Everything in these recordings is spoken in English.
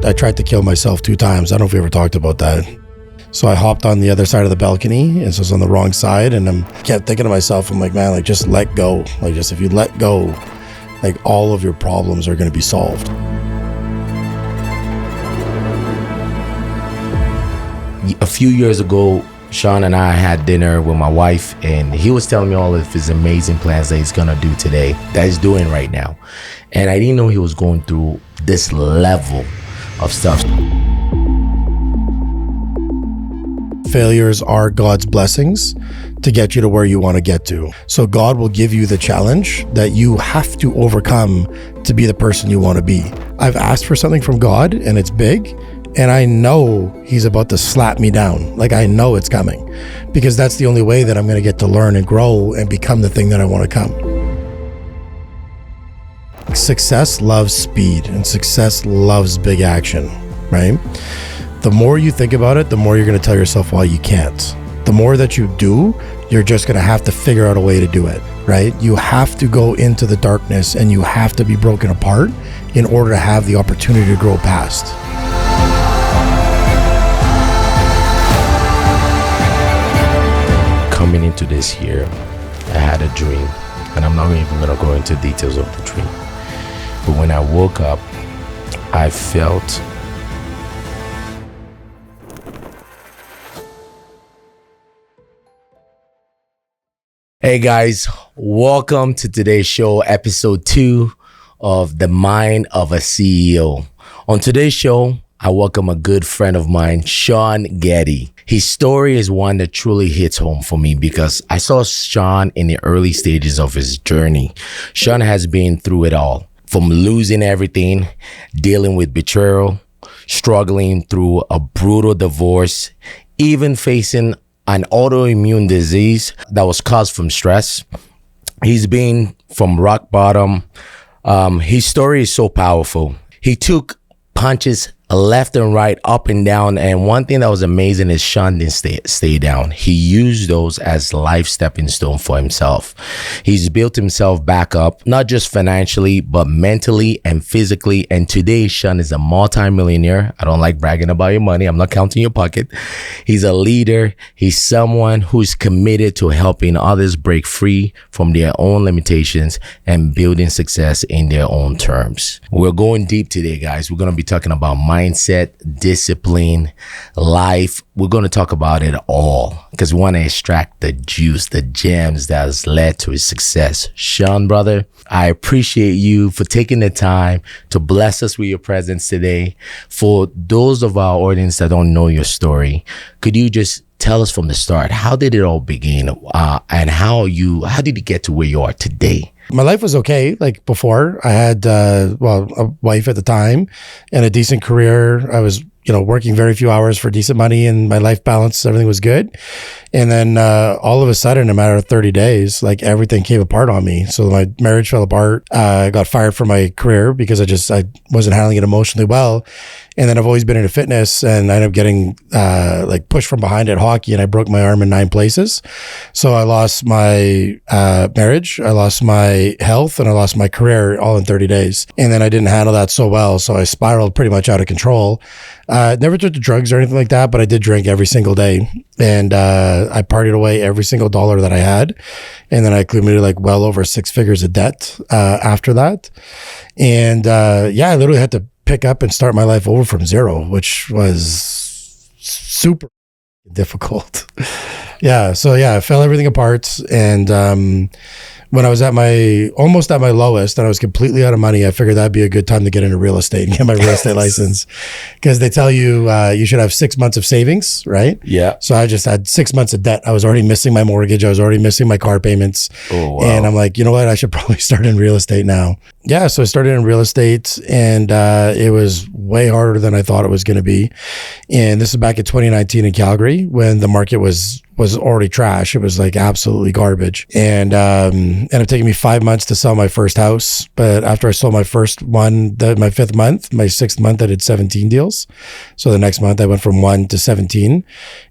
I tried to kill myself 2 times. I don't know if we ever talked about that. So I hopped on the other side of the balcony, and so I was on the wrong side, and I kept thinking to myself, I'm like, man, like just let go. Like just if you let go, like all of your problems are going to be solved. A few years ago, Shawn and I had dinner with my wife, and he was telling me all of his amazing plans that he's gonna do today, that he's doing right now. And I didn't know he was going through this level of stuff. Failures are God's blessings to get you to where you want to get to. So God will give you the challenge that you have to overcome to be the person you want to be. I've asked for something from God, and it's big, and I know he's about to slap me down. Like I know it's coming, because that's the only way that I'm going to get to learn and grow and become the thing that I want to come. Success loves speed, and success loves big action, right? The more you think about it, the more you're going to tell yourself why you can't. The more that you do, you're just going to have to figure out a way to do it, right? You have to go into the darkness, and you have to be broken apart in order to have the opportunity to grow past. Coming into this year, I had a dream, and I'm not even going to go into details of the dream. But when I woke up, I felt Hey guys, welcome to today's show, episode 2 of The Mind of a CEO. On today's show, I welcome a good friend of mine, Shawn Getty. His story is one that truly hits home for me because I saw Shawn in the early stages of his journey. Shawn has been through it all, from losing everything, dealing with betrayal, struggling through a brutal divorce, even facing an autoimmune disease that was caused from stress. He's been from rock bottom. His story is so powerful. He took punches left and right, up and down. And one thing that was amazing is Shawn didn't stay down. He used those as life stepping stone for himself. He's built himself back up, not just financially, but mentally and physically. And today, Shawn is a multi-millionaire. I don't like bragging about your money. I'm not counting your pocket. He's a leader. He's someone who's committed to helping others break free from their own limitations and building success in their own terms. We're going deep today, guys. We're going to be talking about mindset, discipline, life. We're going to talk about it all because we want to extract the juice, the gems that has led to his success. Shawn, brother, I appreciate you for taking the time to bless us with your presence today. For those of our audience that don't know your story, could you just tell us from the start, how did it all begin, and how did you get to where you are today? My life was okay. Like before, I had, a wife at the time and a decent career. I was, working very few hours for decent money, and my life balance, everything was good. And then all of a sudden, in a matter of 30 days, like everything came apart on me. So my marriage fell apart. I got fired from my career because I wasn't handling it emotionally well. And then I've always been into fitness, and I ended up getting pushed from behind at hockey, and I broke my arm in 9 places. So I lost my marriage, I lost my health, and I lost my career all in 30 days. And then I didn't handle that so well. So I spiraled pretty much out of control. Never took to drugs or anything like that, but I did drink every single day. And I partied away every single dollar that I had. And then I accumulated well over 6 figures of debt after that. And I literally had to pick up and start my life over from zero, which was super difficult. I fell everything apart. And when I was almost at my lowest and I was completely out of money, I figured that'd be a good time to get into real estate and get my real estate license, because they tell you you should have 6 months of savings, right? Yeah. So I just had 6 months of debt. I was already missing my mortgage. I was already missing my car payments. Oh, wow. And I'm like, you know what? I should probably start in real estate now. Yeah. So I started in real estate, and it was way harder than I thought it was going to be. And this is back in 2019 in Calgary, when the market was was already trash. It was like absolutely garbage. And ended up taking me 5 months to sell my first house. But after I sold my first one, my 5th month, my 6th month, I did 17 deals. So the next month I went from 1 to 17.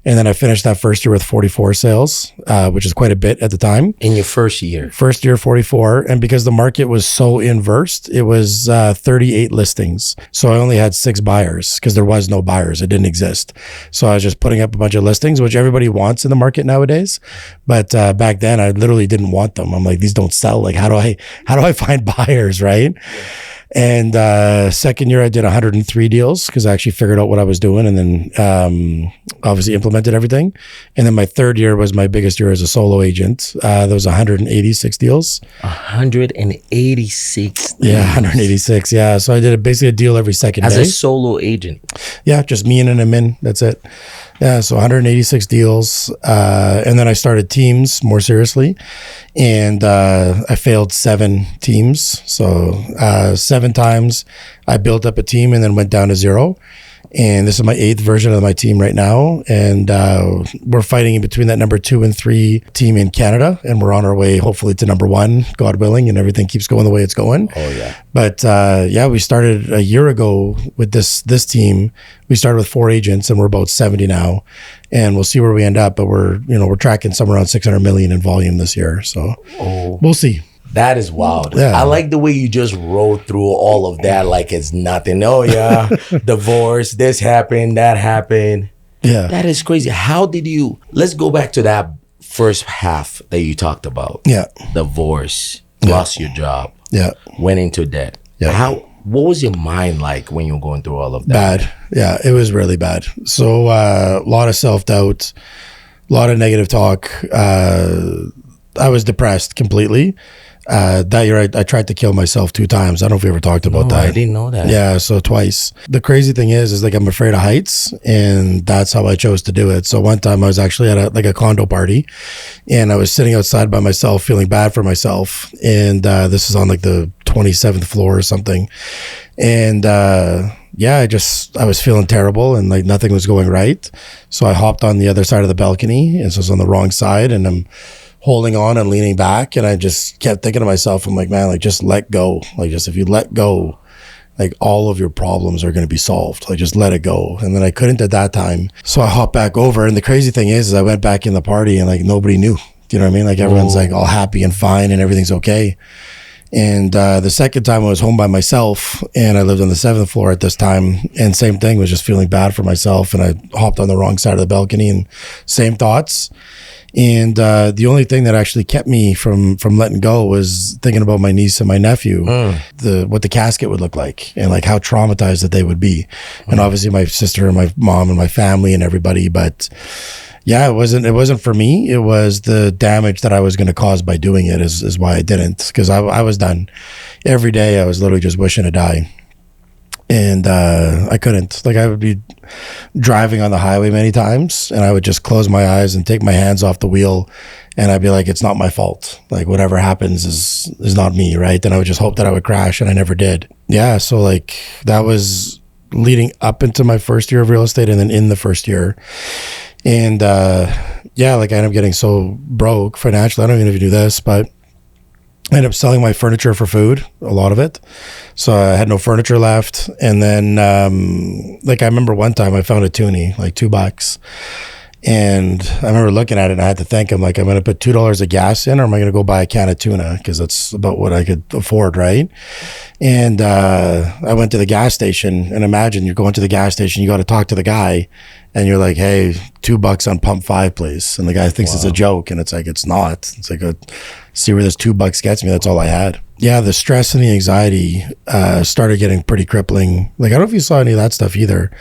And then I finished that first year with 44 sales, which is quite a bit at the time. In your first year? First year, 44. And because the market was so inversed, it was 38 listings. So I only had 6 buyers because there was no buyers. It didn't exist. So I was just putting up a bunch of listings, which everybody wants in the market nowadays. But back then I literally didn't want them. I'm like, these don't sell. Like, how do I find buyers, right? Yeah. And second year I did 103 deals because I actually figured out what I was doing, and then obviously implemented everything. And then my third year was my biggest year as a solo agent. There was 186 deals. 186 deals. Yeah, 186. Yeah. So I did basically a deal every second as day. a solo agent. Yeah, just me and an admin. That's it. Yeah, so 186 deals. And then I started teams more seriously. And I failed 7 teams. So 7 times I built up a team and then went down to 0. And this is my 8th version of my team right now. And we're fighting in between that number 2 and 3 team in Canada. And we're on our way, hopefully, to number 1, God willing, and everything keeps going the way it's going. Oh, yeah. But yeah, we started a year ago with this team. We started with 4 agents and we're about 70 now. And we'll see where we end up. But we're tracking somewhere around 600 million in volume this year. So we'll see. That is wild. Yeah. I like the way you just rolled through all of that like it's nothing. Oh, yeah, divorce, this happened, that happened. Yeah. That is crazy. How did you, let's go back to that first half that you talked about. Yeah. Divorce, lost your job, went into debt. Yeah. What was your mind like when you were going through all of that? Bad. Yeah, it was really bad. So a lot of self-doubt, a lot of negative talk. I was depressed completely. That year, I tried to kill myself 2 times. I don't know if we ever talked about that. I didn't know that. Yeah, so twice. The crazy thing is like I'm afraid of heights, and that's how I chose to do it. So one time I was actually at a condo party, and I was sitting outside by myself, feeling bad for myself. And this is on like the 27th floor or something. And yeah, I was feeling terrible, and like nothing was going right. So I hopped on the other side of the balcony, and so I was on the wrong side, and I'm holding on and leaning back, and I just kept thinking to myself, I'm like, man, like just let go. Like just if you let go, like all of your problems are going to be solved. Like just let it go. And then I couldn't at that time. So I hopped back over. And the crazy thing is I went back in the party and like nobody knew. Do you know what I mean? Like everyone's like all happy and fine and everything's okay. And the second time I was home by myself, and I lived on the 7th floor at this time, and same thing, was just feeling bad for myself, and I hopped on the wrong side of the balcony, and same thoughts. And the only thing that actually kept me from letting go was thinking about my niece and my nephew, what the casket would look like, and like how traumatized that they would be. And obviously my sister and my mom and my family and everybody, but yeah, it wasn't for me. It was the damage that I was going to cause by doing it is why I didn't, because I was done. Every day I was literally just wishing to die. And I couldn't. Like I would be driving on the highway many times, and I would just close my eyes and take my hands off the wheel, and I'd be like, it's not my fault. Like whatever happens is not me, right? And I would just hope that I would crash, and I never did. Yeah, so like that was leading up into my first year of real estate, and then in the first year. And yeah, like I ended up getting so broke financially. I don't even know if you do this, but I ended up selling my furniture for food, a lot of it. So I had no furniture left. And then, like I remember one time I found a toonie, like $2. And I remember looking at it, and I had to think, I'm like, I'm going to put $2 of gas in, or am I going to go buy a can of tuna? Because that's about what I could afford, right? And I went to the gas station, and imagine you're going to the gas station, you got to talk to the guy, and you're like, hey, $2 on pump 5, please. And the guy thinks it's a joke, and it's like, it's not. It's like, see where this $2 gets me. That's all I had. Yeah, the stress and the anxiety started getting pretty crippling. Like, I don't know if you saw any of that stuff either.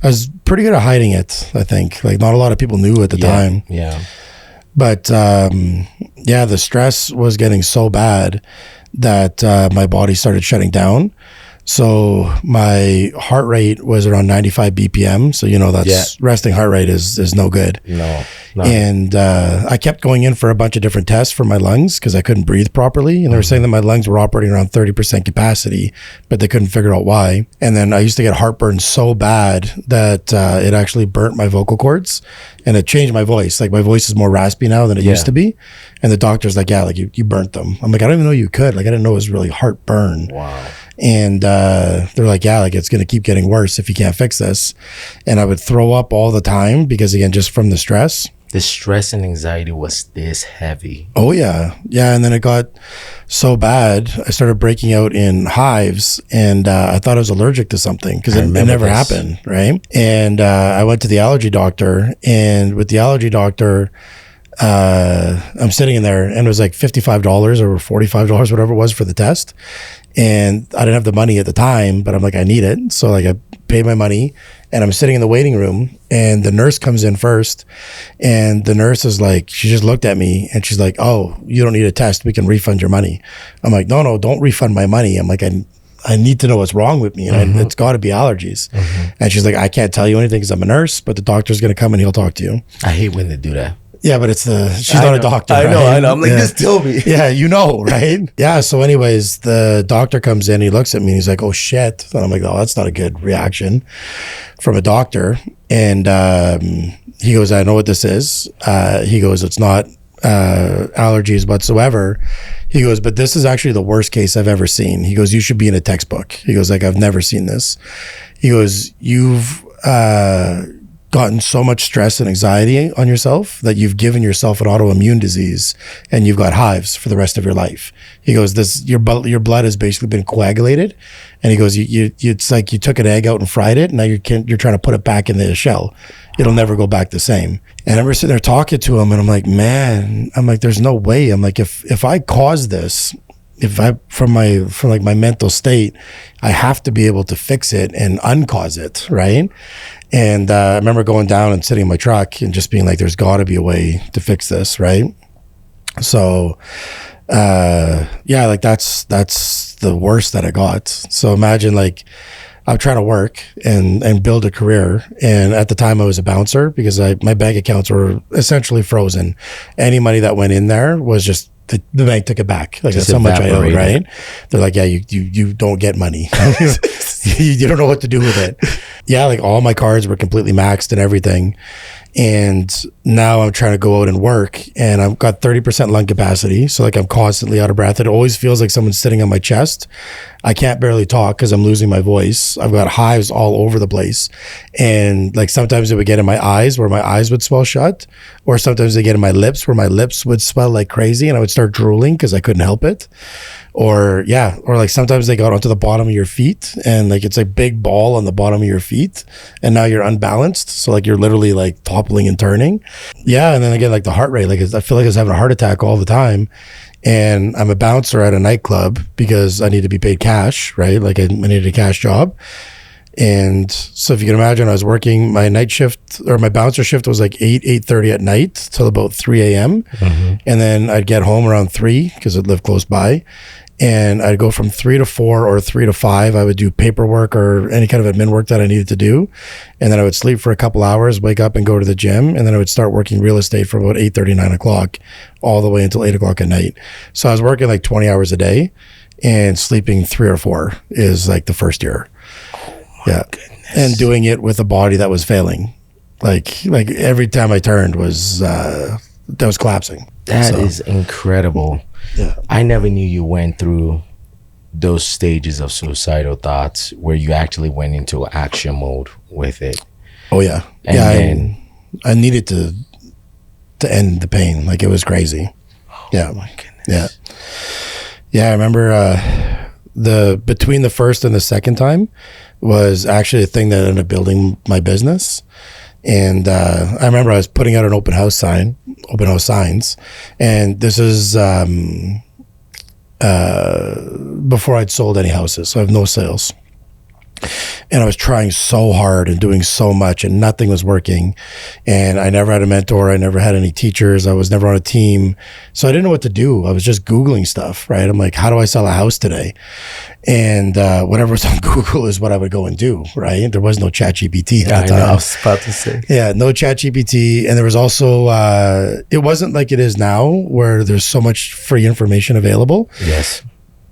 I was pretty good at hiding it, I think. Like, not a lot of people knew at the time. Yeah. But yeah, the stress was getting so bad that my body started shutting down. So my heart rate was around 95 BPM. So, that's resting heart rate is no good. No. And I kept going in for a bunch of different tests for my lungs because I couldn't breathe properly. And they were saying that my lungs were operating around 30% capacity, but they couldn't figure out why. And then I used to get heartburn so bad that it actually burnt my vocal cords and it changed my voice. Like my voice is more raspy now than it used to be. And the doctor's like, yeah, like you burnt them. I'm like, I don't even know you could. Like, I didn't know it was really heartburn. Wow. And they're like, yeah, like it's going to keep getting worse if you can't fix this. And I would throw up all the time because, again, just from the stress. The stress and anxiety was this heavy. Oh, yeah. Yeah. And then it got so bad, I started breaking out in hives and I thought I was allergic to something because it never happened. Right. And I went to the allergy doctor, and with the allergy doctor, I'm sitting in there and it was like $55 or $45, whatever it was for the test. And I didn't have the money at the time, but I'm like, I need it. So like I paid my money and I'm sitting in the waiting room and the nurse comes in first. And the nurse is like, she just looked at me and she's like, oh, you don't need a test. We can refund your money. I'm like, no, don't refund my money. I'm like, I need to know what's wrong with me. And it's got to be allergies. And she's like, I can't tell you anything because I'm a nurse, but the doctor's going to come and he'll talk to you. I hate when they do that. Yeah, but she's not a doctor. I know. I'm like, yeah. Just tell me. Yeah, right? Yeah. So anyways, the doctor comes in, he looks at me and he's like, oh shit. And I'm like, oh, that's not a good reaction from a doctor. And he goes, I know what this is. He goes, it's not allergies whatsoever. He goes, but this is actually the worst case I've ever seen. He goes, you should be in a textbook. He goes, like, I've never seen this. He goes, you've gotten so much stress and anxiety on yourself that you've given yourself an autoimmune disease and you've got hives for the rest of your life. He goes, your blood has basically been coagulated. And he goes, it's like you took an egg out and fried it. And now you're trying to put it back in the shell. It'll never go back the same. And I remember sitting there talking to him and I'm like, man, there's no way. I'm like, if I cause this, from my mental state, I have to be able to fix it and uncause it, right? And I remember going down and sitting in my truck and just being like, there's got to be a way to fix this, right? So, like that's the worst that I got. So imagine like I'm trying to work and build a career. And at the time I was a bouncer because my bank accounts were essentially frozen. Any money that went in there was just, the bank took it back. Like that's how much I owed, right? They're like, yeah, you don't get money. You don't know what to do with it. Yeah, like all my cards were completely maxed and everything. And now I'm trying to go out and work and I've got 30% lung capacity. So like I'm constantly out of breath. It always feels like someone's sitting on my chest. I can't barely talk because I'm losing my voice. I've got hives all over the place. And like sometimes it would get in my eyes where my eyes would swell shut, or sometimes they get in my lips where my lips would swell like crazy and I would start drooling because I couldn't help it. Or like sometimes they got onto the bottom of your feet and like it's a big ball on the bottom of your feet and now you're unbalanced. So like you're literally like toppling and turning. Yeah. And then again, like the heart rate, like I feel like I was having a heart attack all the time. And I'm a bouncer at a nightclub because I need to be paid cash, right? Like I needed a cash job. And so if you can imagine, I was working my night shift, or my bouncer shift was like 8:30 at night till about 3 a.m. And then I'd get home around 3 because I lived close by. And I'd go from 3 to 4 or 3 to 5. I would do paperwork or any kind of admin work that I needed to do. And then I would sleep for a couple hours, wake up and go to the gym. And then I would start working real estate from about 8:30, 9 o'clock, all the way until 8 o'clock at night. So I was working like 20 hours a day and sleeping 3 or 4 is like the first year. Yeah. Goodness. And doing it with a body that was failing. Like every time I turned that was collapsing. That is incredible. Yeah. I never knew you went through those stages of suicidal thoughts where you actually went into action mode with it. Oh yeah. And then I needed to end the pain. Like it was crazy. Oh my goodness. Yeah. I remember between the first and the second time was actually a thing that ended up building my business. And I remember I was putting out an open house signs, and this is before I'd sold any houses, so I have no sales. And I was trying so hard and doing so much and nothing was working. And I never had a mentor. I never had any teachers. I was never on a team. So I didn't know what to do. I was just Googling stuff, right? I'm like, how do I sell a house today? And whatever was on Google is what I would go and do, right? There was no ChatGPT at the time. I was about to say. Yeah, no ChatGPT. And there was also, it wasn't like it is now where there's so much free information available. Yes.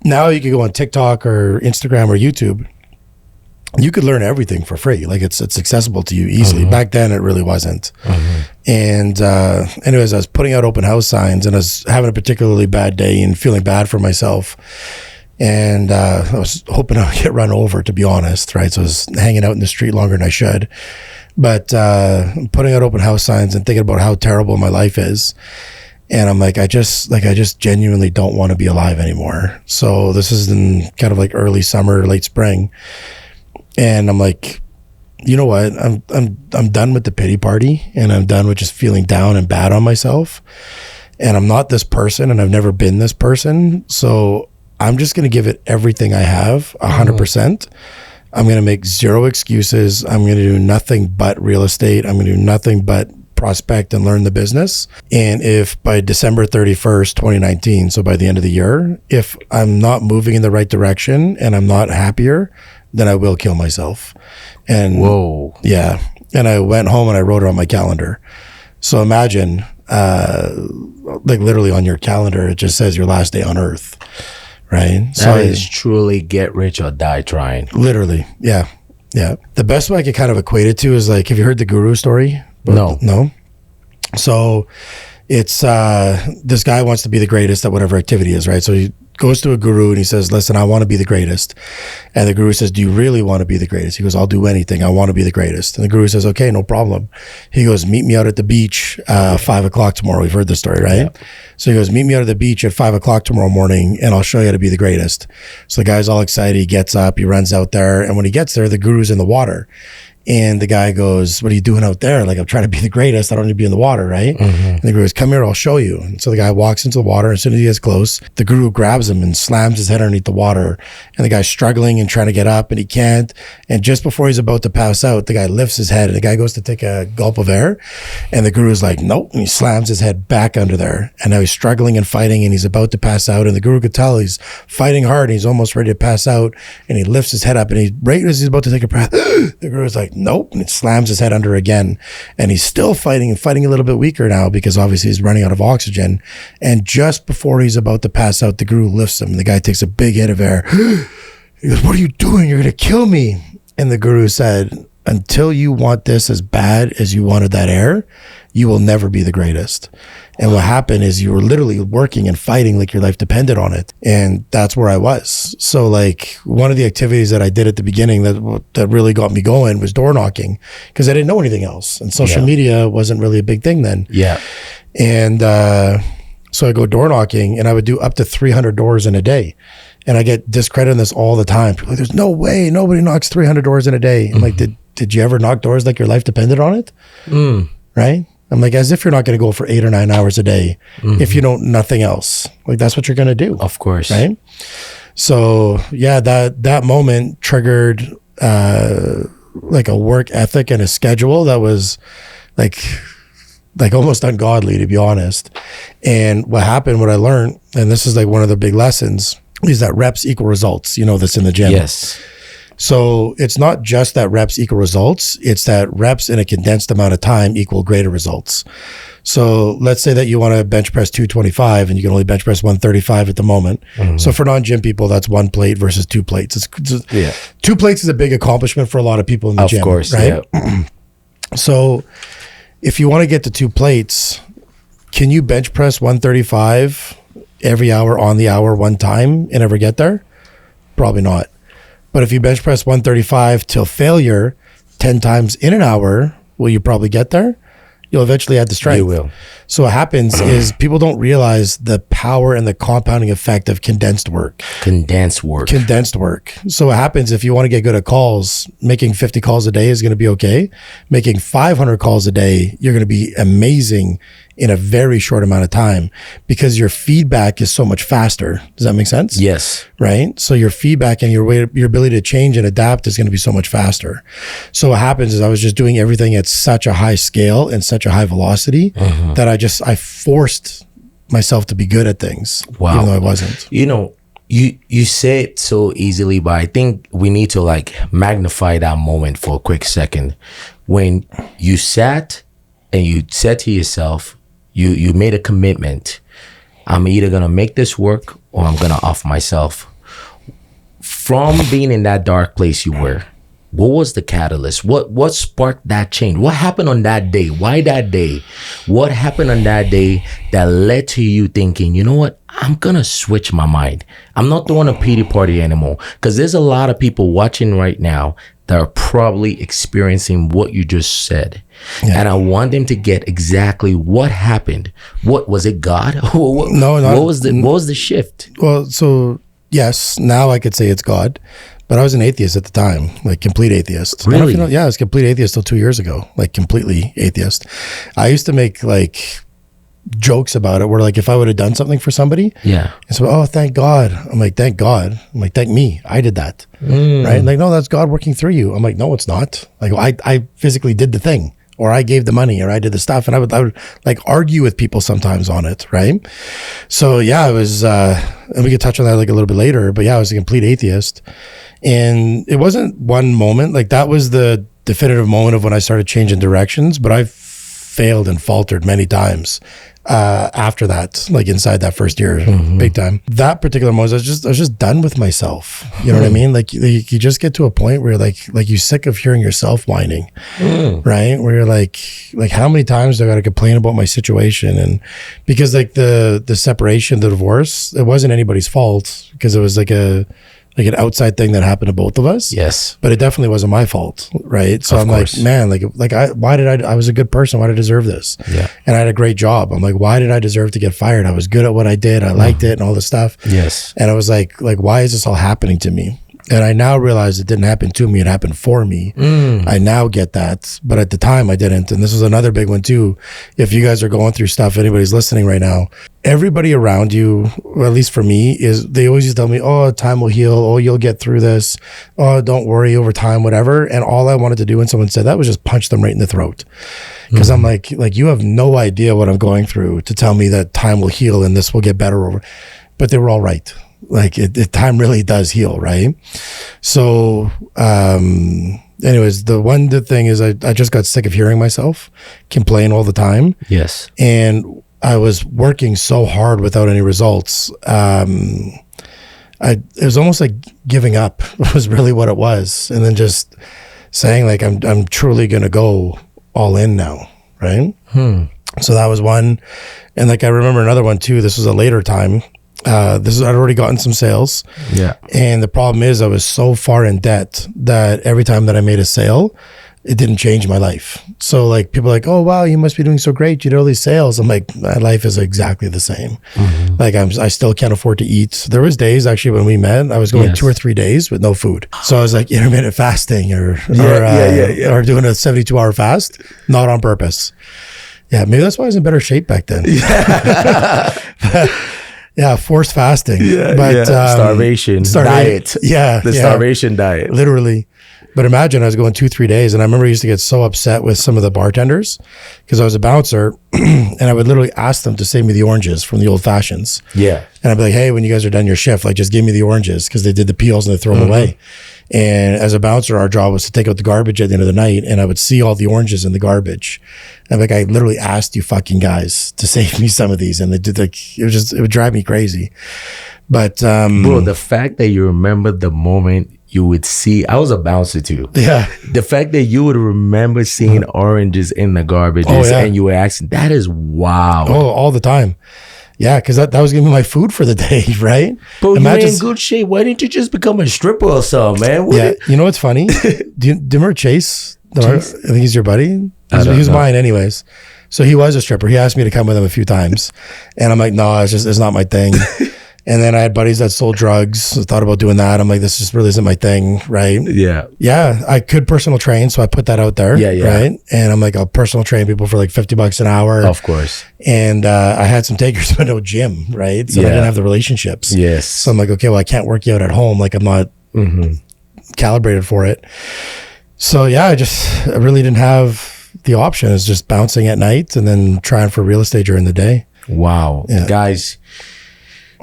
Now you can go on TikTok or Instagram or YouTube. You could learn everything for free. Like it's accessible to you easily. Back then it really wasn't. And anyways, I was putting out open house signs and I was having a particularly bad day and feeling bad for myself. And I was hoping I would get run over, to be honest, right? So I was hanging out in the street longer than I should. But putting out open house signs and thinking about how terrible my life is. And I'm like, I just genuinely don't want to be alive anymore. So this is in kind of like early summer, late spring. And I'm like, you know what? I'm done with the pity party and I'm done with just feeling down and bad on myself. And I'm not this person and I've never been this person. So I'm just going to give it everything I have, 100%. I'm going to make zero excuses. I'm going to do nothing but real estate. I'm going to do nothing but prospect and learn the business. And if by December 31st, 2019, so by the end of the year, if I'm not moving in the right direction and I'm not happier, then I will kill myself. And whoa. Yeah. And I went home and I wrote it on my calendar. So imagine, like literally on your calendar, it just says your last day on earth. Right. So that is truly get rich or die trying. Literally. Yeah. Yeah. The best way I could kind of equate it to is like, have you heard the guru story? No. So it's, this guy wants to be the greatest at whatever activity is, right? So he goes to a guru and he says, listen, I want to be the greatest. And the guru says, do you really want to be the greatest? He goes, I'll do anything. I want to be the greatest. And the guru says, okay, no problem. He goes, meet me out at the beach, 5 o'clock tomorrow. We've heard this story, right? Yeah. So he goes, meet me out at the beach at 5 o'clock tomorrow morning and I'll show you how to be the greatest. So the guy's all excited. He gets up, he runs out there. And when he gets there, the guru's in the water. And the guy goes, what are you doing out there? Like, I'm trying to be the greatest. I don't need to be in the water, right? And the guru goes, come here, I'll show you. And so the guy walks into the water. As soon as he gets close, the guru grabs him and slams his head underneath the water. And the guy's struggling and trying to get up and he can't. And just before he's about to pass out, the guy lifts his head and the guy goes to take a gulp of air. And the guru's like, nope. And he slams his head back under there. And now he's struggling and fighting and he's about to pass out. And the guru could tell he's fighting hard and he's almost ready to pass out. And he lifts his head up and right as he's about to take a breath, the guru's like, nope. And it slams his head under again. And he's still fighting and fighting a little bit weaker now because obviously he's running out of oxygen. And just before he's about to pass out, the guru lifts him and the guy takes a big hit of air. He goes, what are you doing? You're going to kill me. And the guru said, until you want this as bad as you wanted that air, you will never be the greatest. And what happened is you were literally working and fighting like your life depended on it. And that's where I was. So like one of the activities that I did at the beginning that really got me going was door knocking because I didn't know anything else. And social media wasn't really a big thing then. Yeah. And so I go door knocking and I would do up to 300 doors in a day. And I get discredited on this all the time. People are like, there's no way nobody knocks 300 doors in a day. I'm like, did you ever knock doors like your life depended on it? Right? I'm like, as if you're not going to go for 8 or 9 hours a day if you don't nothing else. Like that's what you're going to do. Of course. Right? So yeah, that moment triggered like a work ethic and a schedule that was like almost ungodly, to be honest. And what happened, what I learned, and this is like one of the big lessons, is that reps equal results. You know this in the gym. Yes. So it's not just that reps equal results, it's that reps in a condensed amount of time equal greater results. So let's say that you want to bench press 225 and you can only bench press 135 at the moment. So for non-gym people, that's 1 plate versus 2 plates. 2 plates is a big accomplishment for a lot of people in the gym. Of course, right? Yeah. So if you want to get to 2 plates, can you bench press 135 every hour on the hour one time and ever get there? Probably not. But if you bench press 135 till failure 10 times in an hour, will you probably get there? You'll eventually add the strength. You will. So what happens is people don't realize the power and the compounding effect of condensed work. Condensed work. So what happens if you want to get good at calls, making 50 calls a day is going to be okay. Making 500 calls a day, you're going to be amazing in a very short amount of time because your feedback is so much faster. Does that make sense? Yes. Right? So your feedback and your ability to change and adapt is going to be so much faster. So what happens is I was just doing everything at such a high scale and such a high velocity that I forced myself to be good at things, even though I wasn't. You know, you say it so easily, but I think we need to like magnify that moment for a quick second. When you sat and you said to yourself, you made a commitment. I'm either gonna make this work or I'm gonna off myself. From being in that dark place you were, what was the catalyst? What sparked that change? What happened on that day? Why that day? What happened on that day that led to you thinking, you know what? I'm gonna switch my mind. I'm not throwing a pity party anymore. Because there's a lot of people watching right now that are probably experiencing what you just said. Yeah. And I want them to get exactly what happened. What was it, God? No, what was the shift? Well, so yes, now I could say it's God. But I was an atheist at the time, like complete atheist. Really? I don't know if you know, yeah, I was complete atheist till 2 years ago, like completely atheist. I used to make like jokes about it where like if I would have done something for somebody, and so, oh, thank God. I'm like, thank God. I'm like, thank me. I did that. Right? Like, no, that's God working through you. I'm like, no, it's not. Like, I physically did the thing, or I gave the money, or I did the stuff. And I would like argue with people sometimes on it. Right. So yeah, I was, and we could touch on that like a little bit later, but yeah, I was a complete atheist. And it wasn't one moment, like that was the definitive moment of when I started changing directions, but I've failed and faltered many times after that, like inside that first year, big time. That particular moment, I was just done with myself. You know what I mean? Like you just get to a point where like you're sick of hearing yourself whining, right? Where you're like how many times do I got to complain about my situation? And because like the separation, the divorce, it wasn't anybody's fault because it was like an outside thing that happened to both of us. Yes. But it definitely wasn't my fault. Right. So I'm like, man, I was a good person. Why did I deserve this? Yeah. And I had a great job. I'm like, why did I deserve to get fired? I was good at what I did. I liked it and all this stuff. Yes. And I was like, why is this all happening to me? And I now realize it didn't happen to me. It happened for me. I now get that. But at the time I didn't. And this was another big one too. If you guys are going through stuff, anybody's listening right now, everybody around you, or at least for me, they always used to tell me, oh, time will heal. Oh, you'll get through this. Oh, don't worry, over time, whatever. And all I wanted to do when someone said that was just punch them right in the throat. Because I'm like, you have no idea what I'm going through to tell me that time will heal and this will get better over. But they were all right. Like time really does heal, right? So anyways, the thing is I just got sick of hearing myself complain all the time. Yes. And I was working so hard without any results. It was almost like giving up was really what it was. And then just saying like, I'm truly going to go all in now. Right. So that was one. And like, I remember another one too. This was a later time. I'd already gotten some sales. Yeah. And the problem is I was so far in debt that every time that I made a sale, it didn't change my life. So like people are like, oh, wow, you must be doing so great. You did all these sales. I'm like, my life is exactly the same. Like I still can't afford to eat. There was days actually when we met, I was going 2 or 3 days with no food. So I was like intermittent fasting or doing a 72-hour fast, not on purpose. Yeah. Maybe that's why I was in better shape back then. Yeah, forced fasting. Starvation diet. The starvation diet. Literally. But imagine I was going 2-3 days, and I remember I used to get so upset with some of the bartenders because I was a bouncer, and I would literally ask them to save me the oranges from the old fashions. Yeah. And I'd be like, hey, when you guys are done your shift, like just give me the oranges because they did the peels and they throw them away. And as a bouncer, our job was to take out the garbage at the end of the night, and I would see all the oranges in the garbage. And like, I literally asked you fucking guys to save me some of these, and they did like, it would drive me crazy. But bro, the fact that you remember the moment you would see, I was a bouncer too. Yeah. The fact that you would remember seeing oranges in the garbage and you were asking, that is wow. Oh, all the time. Yeah, because that was gonna be my food for the day, right? Bro, you're in good shape. Why didn't you just become a stripper or something, man? You know what's funny? do you remember Chase? I think he's your buddy. He was mine anyways. So he was a stripper. He asked me to come with him a few times. And I'm like, no, it's not my thing. And then I had buddies that sold drugs. I thought about doing that. I'm like, this just really isn't my thing, right? Yeah. Yeah, I could personal train, so I put that out there, right? And I'm like, I'll personal train people for like $50 an hour. Of course. And I had some takers, but no gym, right? So I didn't have the relationships. Yes. So I'm like, okay, well, I can't work you out at home. Like I'm not calibrated for it. So yeah, I really didn't have the option. Is just bouncing at night and then trying for real estate during the day. Wow. Yeah. Guys,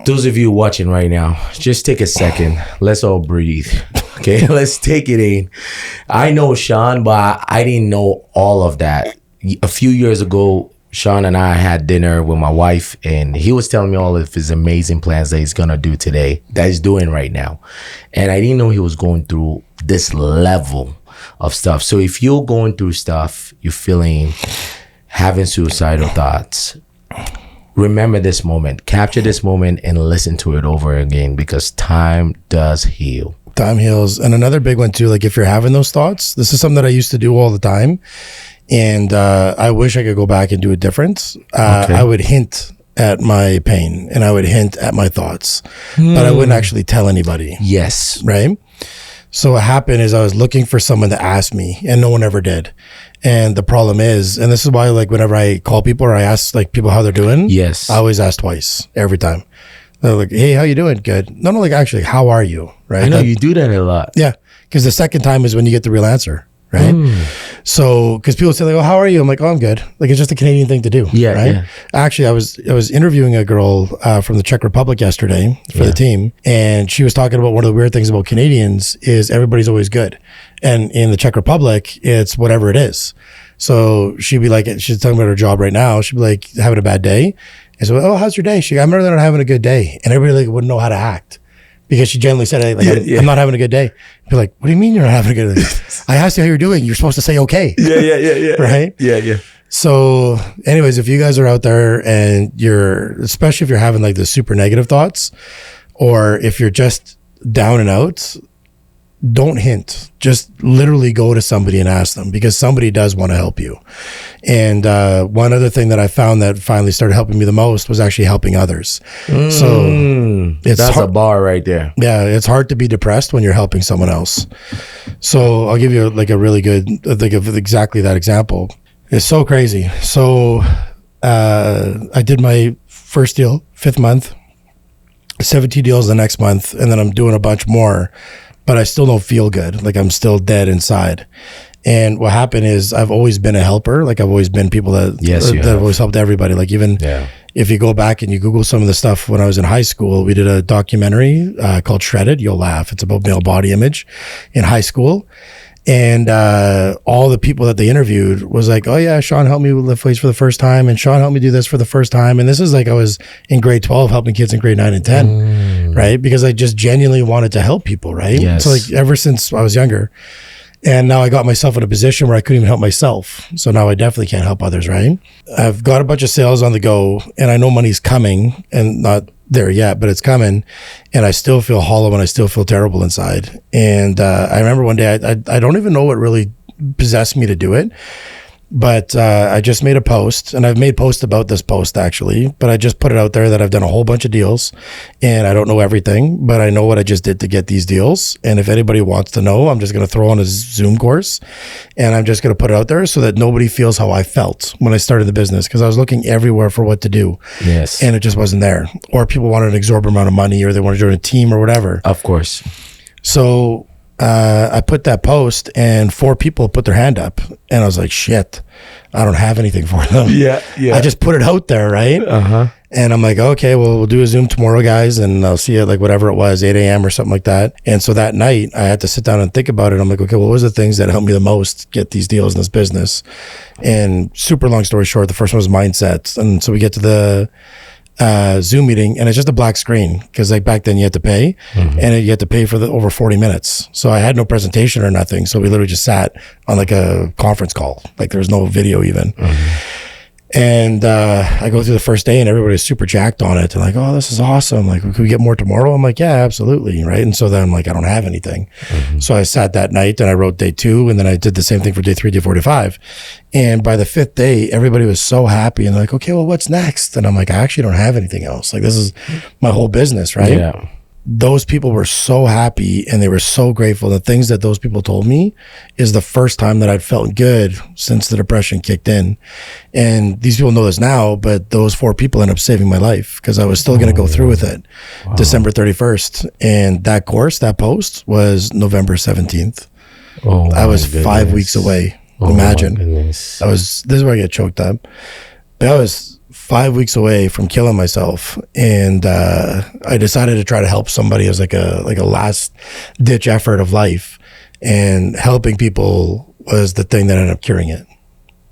those of you watching right now, just take a second. Let's all breathe. Okay, let's take it in. I know Shawn, but I didn't know all of that. A few years ago, Shawn and I had dinner with my wife, and he was telling me all of his amazing plans that he's gonna do today, that he's doing right now. And I didn't know he was going through this level of stuff. So if you're going through stuff, you're having suicidal thoughts, remember this moment, capture this moment and listen to it over again, because time does heal. Time heals. And another big one too, like if you're having those thoughts, this is something that I used to do all the time. And I wish I could go back and do it different. I would hint at my pain and I would hint at my thoughts, but I wouldn't actually tell anybody. Yes. Right? So what happened is I was looking for someone to ask me and no one ever did. And the problem is, and this is why like whenever I call people or I ask like people how they're doing, yes, I always ask twice every time. They're like, hey, how you doing? Good. No, like actually, how are you? Right? I know you do that a lot. Yeah. Because the second time is when you get the real answer. Right. So, because people say like, oh, how are you? I'm like, oh, I'm good. Like, it's just a Canadian thing to do. Yeah. Right. Yeah. Actually, I was interviewing a girl from the Czech Republic yesterday for the team. And she was talking about one of the weird things about Canadians is everybody's always good. And in the Czech Republic, it's whatever it is. So she'd be like, she's talking about her job right now. She'd be like having a bad day. And so, oh, how's your day? I'm really not having a good day. And everybody like wouldn't know how to act. Because she generally said, like, I'm not having a good day. Be like, what do you mean you're not having a good day? I asked you how you're doing. You're supposed to say okay. Yeah. Right? Yeah. So anyways, if you guys are out there and especially if you're having like the super negative thoughts, or if you're just down and out, don't hint. Just literally go to somebody and ask them, because somebody does want to help you. And one other thing that I found that finally started helping me the most was actually helping others. So that's a bar right there. Yeah, it's hard to be depressed when you're helping someone else. So I'll give you like a really good, think of exactly that example. It's so crazy. So I did my first deal, 5th month, 17 deals the next month, and then I'm doing a bunch more. But I still don't feel good. Like I'm still dead inside. And what happened is I've always been a helper. Like I've always been people that have always helped everybody. Like even if you go back and you Google some of the stuff when I was in high school, we did a documentary called Shredded. You'll laugh. It's about male body image in high school. And all the people that they interviewed was like, oh yeah, Shawn helped me with lift weights for the first time. And Shawn helped me do this for the first time. And this is like I was in grade 12 helping kids in grade 9 and 10, right? Because I just genuinely wanted to help people, right? Yes. So like ever since I was younger. And now I got myself in a position where I couldn't even help myself. So now I definitely can't help others, right? I've got a bunch of sales on the go and I know money's coming and not there yet, but it's coming. And I still feel hollow and I still feel terrible inside. And I remember one day, I don't even know what really possessed me to do it. But I just made a post, and I've made posts about this post actually, but I just put it out there that I've done a whole bunch of deals and I don't know everything, but I know what I just did to get these deals. And if anybody wants to know, I'm just going to throw on a Zoom course and I'm just going to put it out there so that nobody feels how I felt when I started the business, because I was looking everywhere for what to do. Yes. And it just wasn't there. Or people wanted an exorbitant amount of money, or they wanted to join a team or whatever. Of course. So I put that post and 4 people put their hand up and I was like, shit, I don't have anything for them. Yeah. I just put it out there, right? And I'm like, okay, well, we'll do a Zoom tomorrow, guys, and I'll see you like whatever it was, 8 a.m. or something like that. And so that night I had to sit down and think about it. I'm like, okay, what was the things that helped me the most get these deals in this business? And super long story short, the first one was mindset. And so we get to the Zoom meeting and it's just a black screen, because like back then you had to pay and you had to pay for the over 40 minutes. So I had no presentation or nothing. So we literally just sat on like a conference call. Like there was no video even. And I go through the first day and everybody's super jacked on it. They're like, oh, this is awesome. Like, could we get more tomorrow? I'm like, yeah, absolutely. Right. And so then I'm like, I don't have anything. So I sat that night and I wrote day 2. And then I did the same thing for day 3, day 4, day 5. And by the 5th day, everybody was so happy. And they're like, okay, well, what's next? And I'm like, I actually don't have anything else. Like, this is my whole business. Right. Yeah. Those people were so happy and they were so grateful. The things that those people told me is the first time that I'd felt good since the depression kicked in. And these people know this now, but those 4 people ended up saving my life because I was still going to go through with it. Wow. December 31st. And that course, that post was November 17th. Oh, I was 5 weeks away. Imagine. This is where I get choked up. But I was 5 weeks away from killing myself, and I decided to try to help somebody as like a last ditch effort of life, and helping people was the thing that ended up curing it,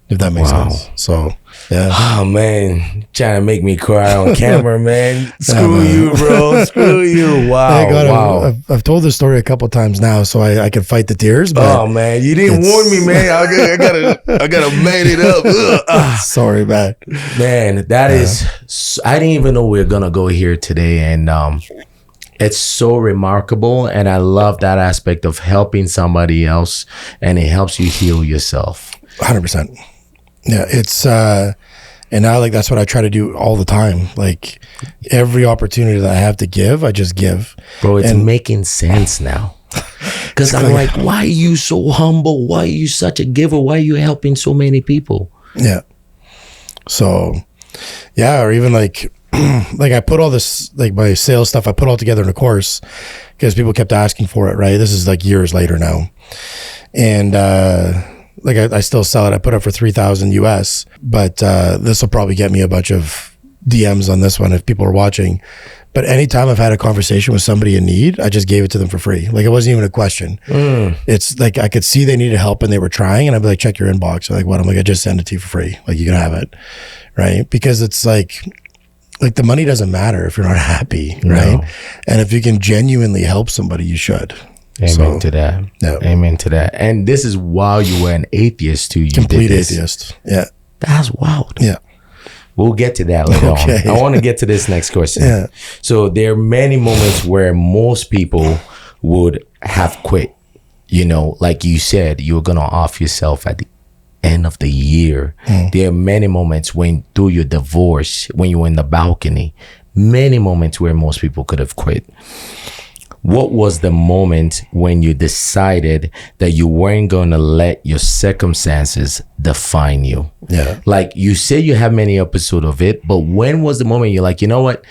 if that makes sense. So yeah. Oh man, trying to make me cry on camera, man. Screw you, bro. Screw you. Wow. Wow. I've told this story a couple times now, so I can fight the tears. But oh man, you didn't warn me, man. I gotta man it up. Sorry, man. Man, that is. I didn't even know we were gonna go here today, and it's so remarkable, and I love that aspect of helping somebody else, and it helps you heal yourself. 100%. Yeah, it's and now like that's what I try to do all the time. Like every opportunity that I have to give, I just give. Bro, it's making sense now. Because I'm like, why are you so humble? Why are you such a giver? Why are you helping so many people? Yeah. So, yeah, or even like like I put all this, like my sales stuff, I put all together in a course because people kept asking for it, right? This is like years later now. And like I still sell it. I put it for $3,000 US, but this will probably get me a bunch of DMs on this one if people are watching. But anytime I've had a conversation with somebody in need, I just gave it to them for free. Like it wasn't even a question. It's like I could see they needed help and they were trying, and I'd be like, check your inbox. They're like, what? I'm like, I just sent it to you for free. Like you can have it, right? Because it's like the money doesn't matter if you're not happy, right? No. And if you can genuinely help somebody, you should. Amen to that. Yeah. Amen to that. And this is while you were an atheist too. Complete atheist. Yeah. That's wild. Yeah. We'll get to that later on. I want to get to this next question. Yeah. So there are many moments where most people would have quit. You know, like you said, you were going to off yourself at the end of the year. There are many moments when through your divorce, when you were in the balcony, many moments where most people could have quit. What was the moment when you decided that you weren't going to let your circumstances define you? Yeah. Like you say you have many episodes of it, but when was the moment you're like, you know what?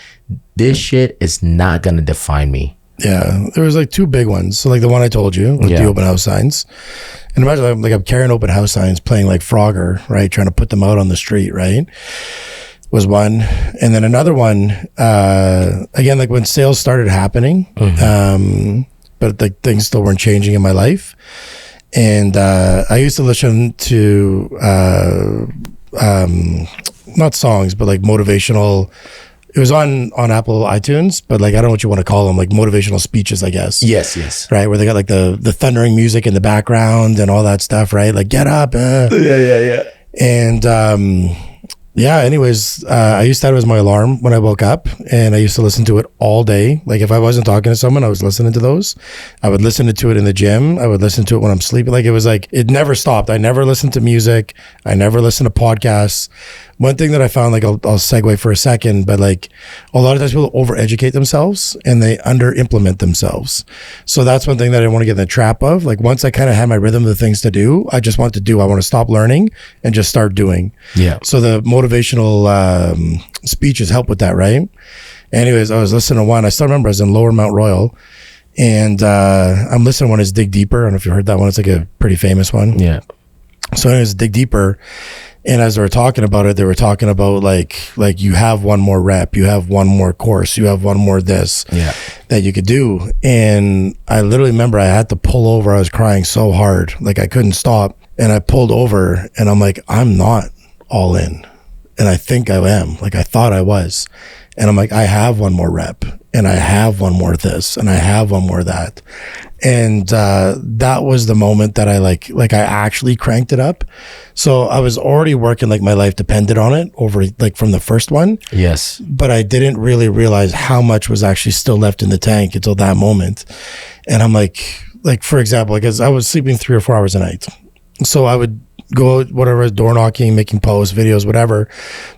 This shit is not going to define me. Yeah. There was like 2 big ones. So like the one I told you with the open house signs. And imagine like I'm carrying open house signs, playing like Frogger, right? Trying to put them out on the street, right? Was one. And then another one, again, like when sales started happening, but like things still weren't changing in my life. And I used to listen to not songs, but like motivational. It was on Apple iTunes, but like I don't know what you want to call them, like motivational speeches, I guess. Yes. Right, where they got like the thundering music in the background and all that stuff, right? Like get up. Yeah. And yeah, anyways, I used to have it as my alarm when I woke up, and I used to listen to it all day. Like if I wasn't talking to someone, I was listening to those. I would listen to it in the gym. I would listen to it when I'm sleeping. Like it was like, it never stopped. I never listened to music. I never listened to podcasts. One thing that I found, like I'll segue for a second, but like a lot of times people over-educate themselves and they under-implement themselves. So that's one thing that I want to get in the trap of. Like once I kind of had my rhythm of the things to do, I just want to do. I want to stop learning and just start doing. Yeah. So the motivational speeches help with that, right? Anyways, I was listening to one. I still remember I was in Lower Mount Royal, and I'm listening to one is Dig Deeper. I don't know if you heard that one. It's like a pretty famous one. Yeah. So anyways, Dig Deeper. And as they were talking about it, they were talking about like you have one more rep, you have one more course, you have one more this that you could do. And I literally remember I had to pull over. I was crying so hard, like I couldn't stop. And I pulled over and I'm like, I'm not all in. And I think I am, like I thought I was. And I'm like, I have one more rep, and I have one more this, and I have one more that. And that was the moment that I I actually cranked it up. So I was already working like my life depended on it over like from the first one. Yes. But I didn't really realize how much was actually still left in the tank until that moment. And I'm like for example, because I was sleeping 3 or 4 hours a night. So I would go whatever, door knocking, making posts, videos, whatever.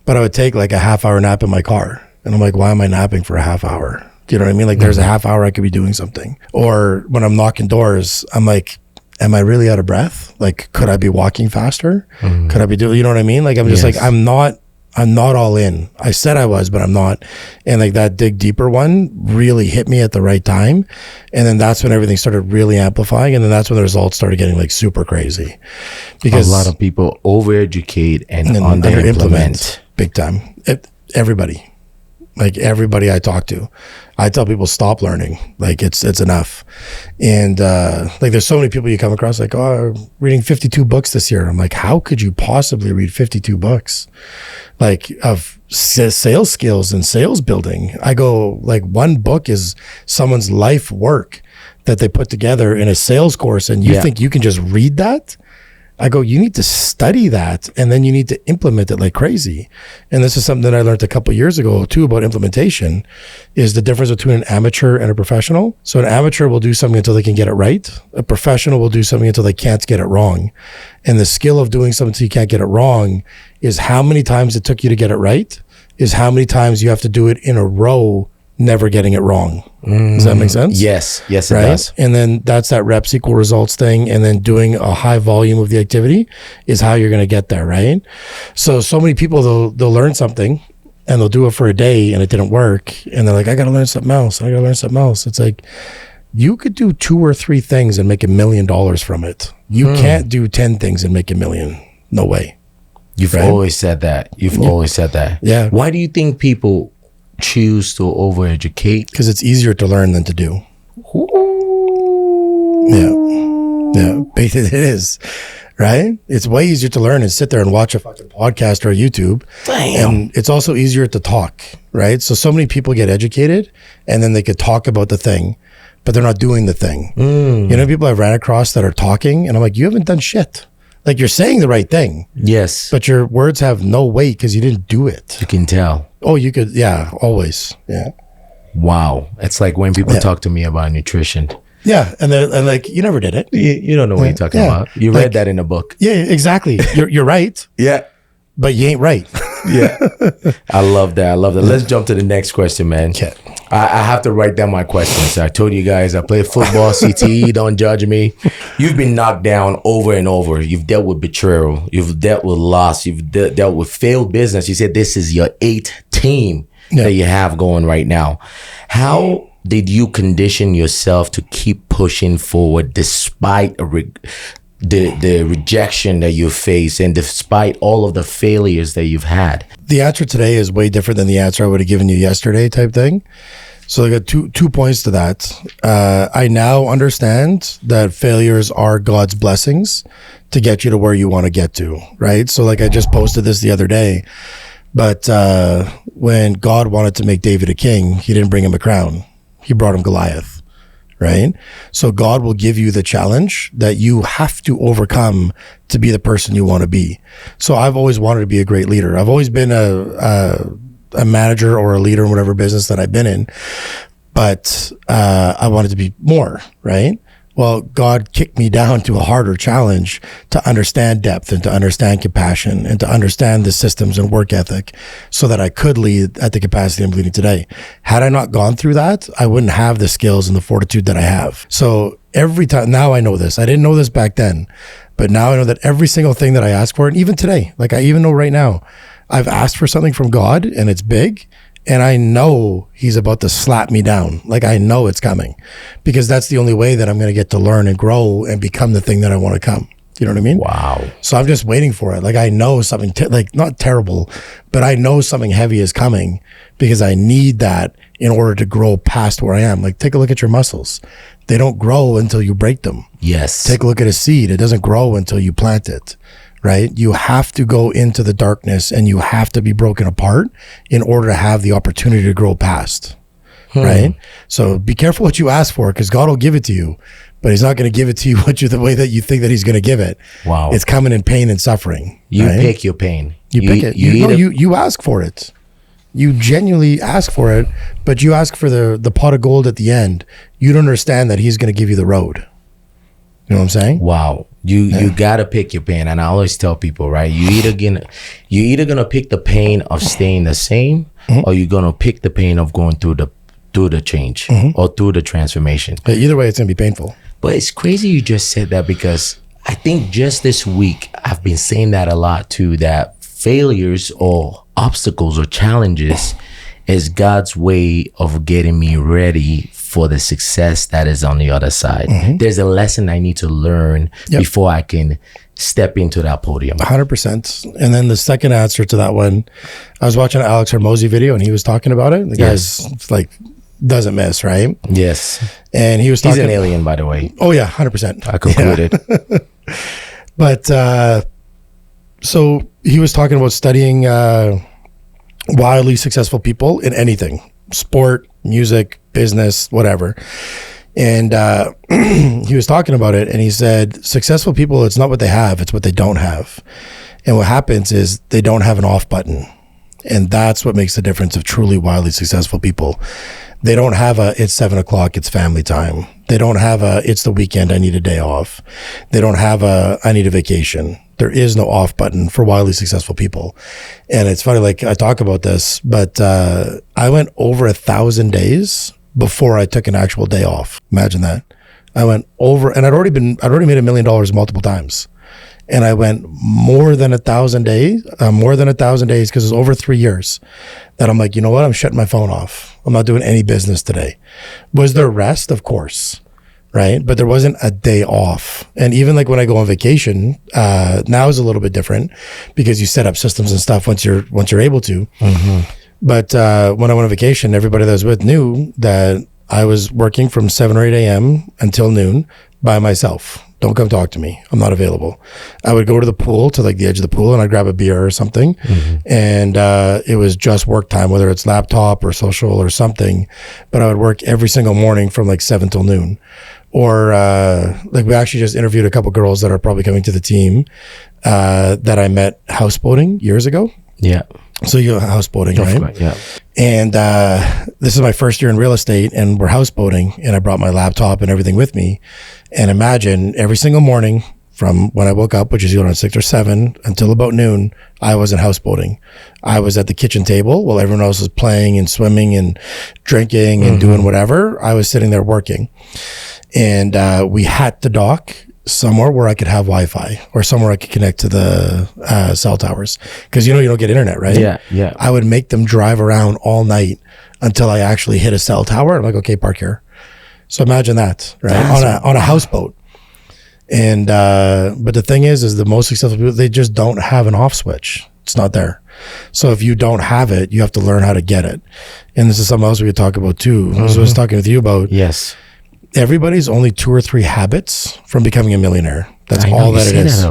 But I would take like a half-hour nap in my car. And I'm like, why am I napping for a half hour? Do you know what I mean? Like there's a half hour I could be doing something. Or when I'm knocking doors, I'm like, am I really out of breath? Like, could I be walking faster? Could I be doing, you know what I mean? Like, I'm just like, I'm not all in. I said I was, but I'm not. And like that dig deeper one really hit me at the right time. And then that's when everything started really amplifying. And then that's when the results started getting like super crazy. Because a lot of people overeducate and under implement. Big time. Everybody. Like everybody I talk to, I tell people stop learning. Like it's enough. And like there's so many people you come across like, oh, I'm reading 52 books this year. I'm like, how could you possibly read 52 books? Like of sales skills and sales building. I go like one book is someone's life work that they put together in a sales course, and you think you can just read that? I go, you need to study that, and then you need to implement it like crazy. And this is something that I learned a couple of years ago too about implementation, is the difference between an amateur and a professional. So an amateur will do something until they can get it right. A professional will do something until they can't get it wrong. And the skill of doing something until you can't get it wrong is how many times it took you to get it right, is how many times you have to do it in a row, never getting it wrong. Does that make sense? Yes, it does. And then that's that reps equal results thing. And then doing a high volume of the activity is how you're going to get there, right? So many people, they'll learn something and they'll do it for a day and it didn't work. And they're like, I got to learn something else. It's like, you could do 2 or 3 things and make $1 million from it. You can't do 10 things and make $1 million. No way. You've always said that. Always said that. Yeah. Why do you think people choose to overeducate? Because it's easier to learn than to do. Yeah, it is, right? It's way easier to learn and sit there and watch a fucking podcast or a YouTube. Damn. And it's also easier to talk, right? So many people get educated and then they could talk about the thing, but they're not doing the thing. You know, people I've ran across that are talking and I'm like, you haven't done shit. Like you're saying the right thing. Yes. But your words have no weight because you didn't do it. You can tell. Oh, you could. Yeah, always. Yeah. Wow. It's like when people talk to me about nutrition. Yeah. And they're like, you never did it. You don't know what you're talking about. You read that in a book. Yeah, exactly. You're right. Yeah. But you ain't right. Yeah. I love that. Let's jump to the next question, man. Okay. I have to write down my questions. I told you guys I play football, CTE, don't judge me. You've been knocked down over and over. You've dealt with betrayal. You've dealt with loss. You've dealt with failed business. You said this is your 8th team that you have going right now. How did you condition yourself to keep pushing forward despite the rejection that you face and despite all of the failures that you've had? The answer today is way different than the answer I would have given you yesterday type thing. So I got two points to that. I now understand that failures are God's blessings to get you to where you want to get to, right? So like I just posted this the other day, but when God wanted to make David a king, he didn't bring him a crown. He brought him Goliath. Right? So God will give you the challenge that you have to overcome to be the person you want to be. So I've always wanted to be a great leader. I've always been a manager or a leader in whatever business that I've been in, but I wanted to be more, right? Well, God kicked me down to a harder challenge to understand depth and to understand compassion and to understand the systems and work ethic so that I could lead at the capacity I'm leading today. Had I not gone through that, I wouldn't have the skills and the fortitude that I have. So every time, now I know this. I didn't know this back then, but now I know that every single thing that I ask for, and even today, like I even know right now, I've asked for something from God and it's big. And I know he's about to slap me down. Like I know it's coming because that's the only way that I'm going to get to learn and grow and become the thing that I want to come. You know what I mean? Wow. So I'm just waiting for it. Like I know something like not terrible, but I know something heavy is coming because I need that in order to grow past where I am. Like take a look at your muscles. They don't grow until you break them. Yes. Take a look at a seed. It doesn't grow until you plant it. right? You have to go into the darkness and you have to be broken apart in order to have the opportunity to grow past, right? So be careful what you ask for, because God will give it to you, but he's not going to give it to you the way that you think that he's going to give it. Wow. It's coming in pain and suffering. You right? pick your pain. You pick it. You ask for it. You genuinely ask for it, but you ask for the pot of gold at the end. You don't understand that he's going to give you the road. You know what I'm saying? Wow. You gotta pick your pain. And I always tell people, right? You either gonna pick the pain of staying the same, or you're gonna pick the pain of going through the change or through the transformation. But either way, it's gonna be painful. But it's crazy you just said that, because I think just this week I've been saying that a lot too, that failures or obstacles or challenges is God's way of getting me ready for the success that is on the other side. There's a lesson I need to learn before I can step into that podium. 100%. And then the second answer to that one, I was watching an Alex Hormozy video and he was talking about it. The guy's like, doesn't miss, right? Yes. And he was talking. He's an alien, by the way. Oh yeah, 100%. I concluded. Yeah. But so he was talking about studying wildly successful people in anything, sport, music, business, whatever. And he was talking about it and he said, successful people, it's not what they have, it's what they don't have. And what happens is they don't have an off button. And that's what makes the difference of truly wildly successful people. They don't have it's 7 o'clock, it's family time. They don't have it's the weekend, I need a day off. They don't have I need a vacation. There is no off button for wildly successful people. And it's funny, like I talk about this, but I went over 1,000 days before I took an actual day off. Imagine that. I went over, and I'd already made $1 million multiple times. And I went more than 1,000 days, because it was over 3 years that I'm like, you know what? I'm shutting my phone off. I'm not doing any business today. Was there rest? Of course. Right. But there wasn't a day off. And even like when I go on vacation, now is a little bit different because you set up systems and stuff once you're able to. But when I went on vacation, everybody that I was with knew that I was working from 7 or 8 a.m. until noon by myself. Don't come talk to me. I'm not available. I would go to the pool, to like the edge of the pool, and I'd grab a beer or something. And it was just work time, whether it's laptop or social or something. But I would work every single morning from like 7 till noon. Or like we actually just interviewed a couple girls that are probably coming to the team that I met houseboating years ago. Yeah. So you're houseboating, right? Yeah. And this is my first year in real estate, and we're houseboating, and I brought my laptop and everything with me. And imagine every single morning from when I woke up, which is around 6 or 7, until about noon, I wasn't houseboating. I was at the kitchen table while everyone else was playing and swimming and drinking and doing whatever. I was sitting there working. And we had to dock somewhere where I could have Wi-Fi or somewhere I could connect to the cell towers. Because you don't get internet, right? Yeah. I would make them drive around all night until I actually hit a cell tower. I'm like, okay, park here. So imagine that, right? On a houseboat. And but the thing is the most successful people, they just don't have an off switch. It's not there. So if you don't have it, you have to learn how to get it. And this is something else we could talk about too. So I was talking with you about. Yes. Everybody's only 2 or 3 habits from becoming a millionaire. That's all that it is.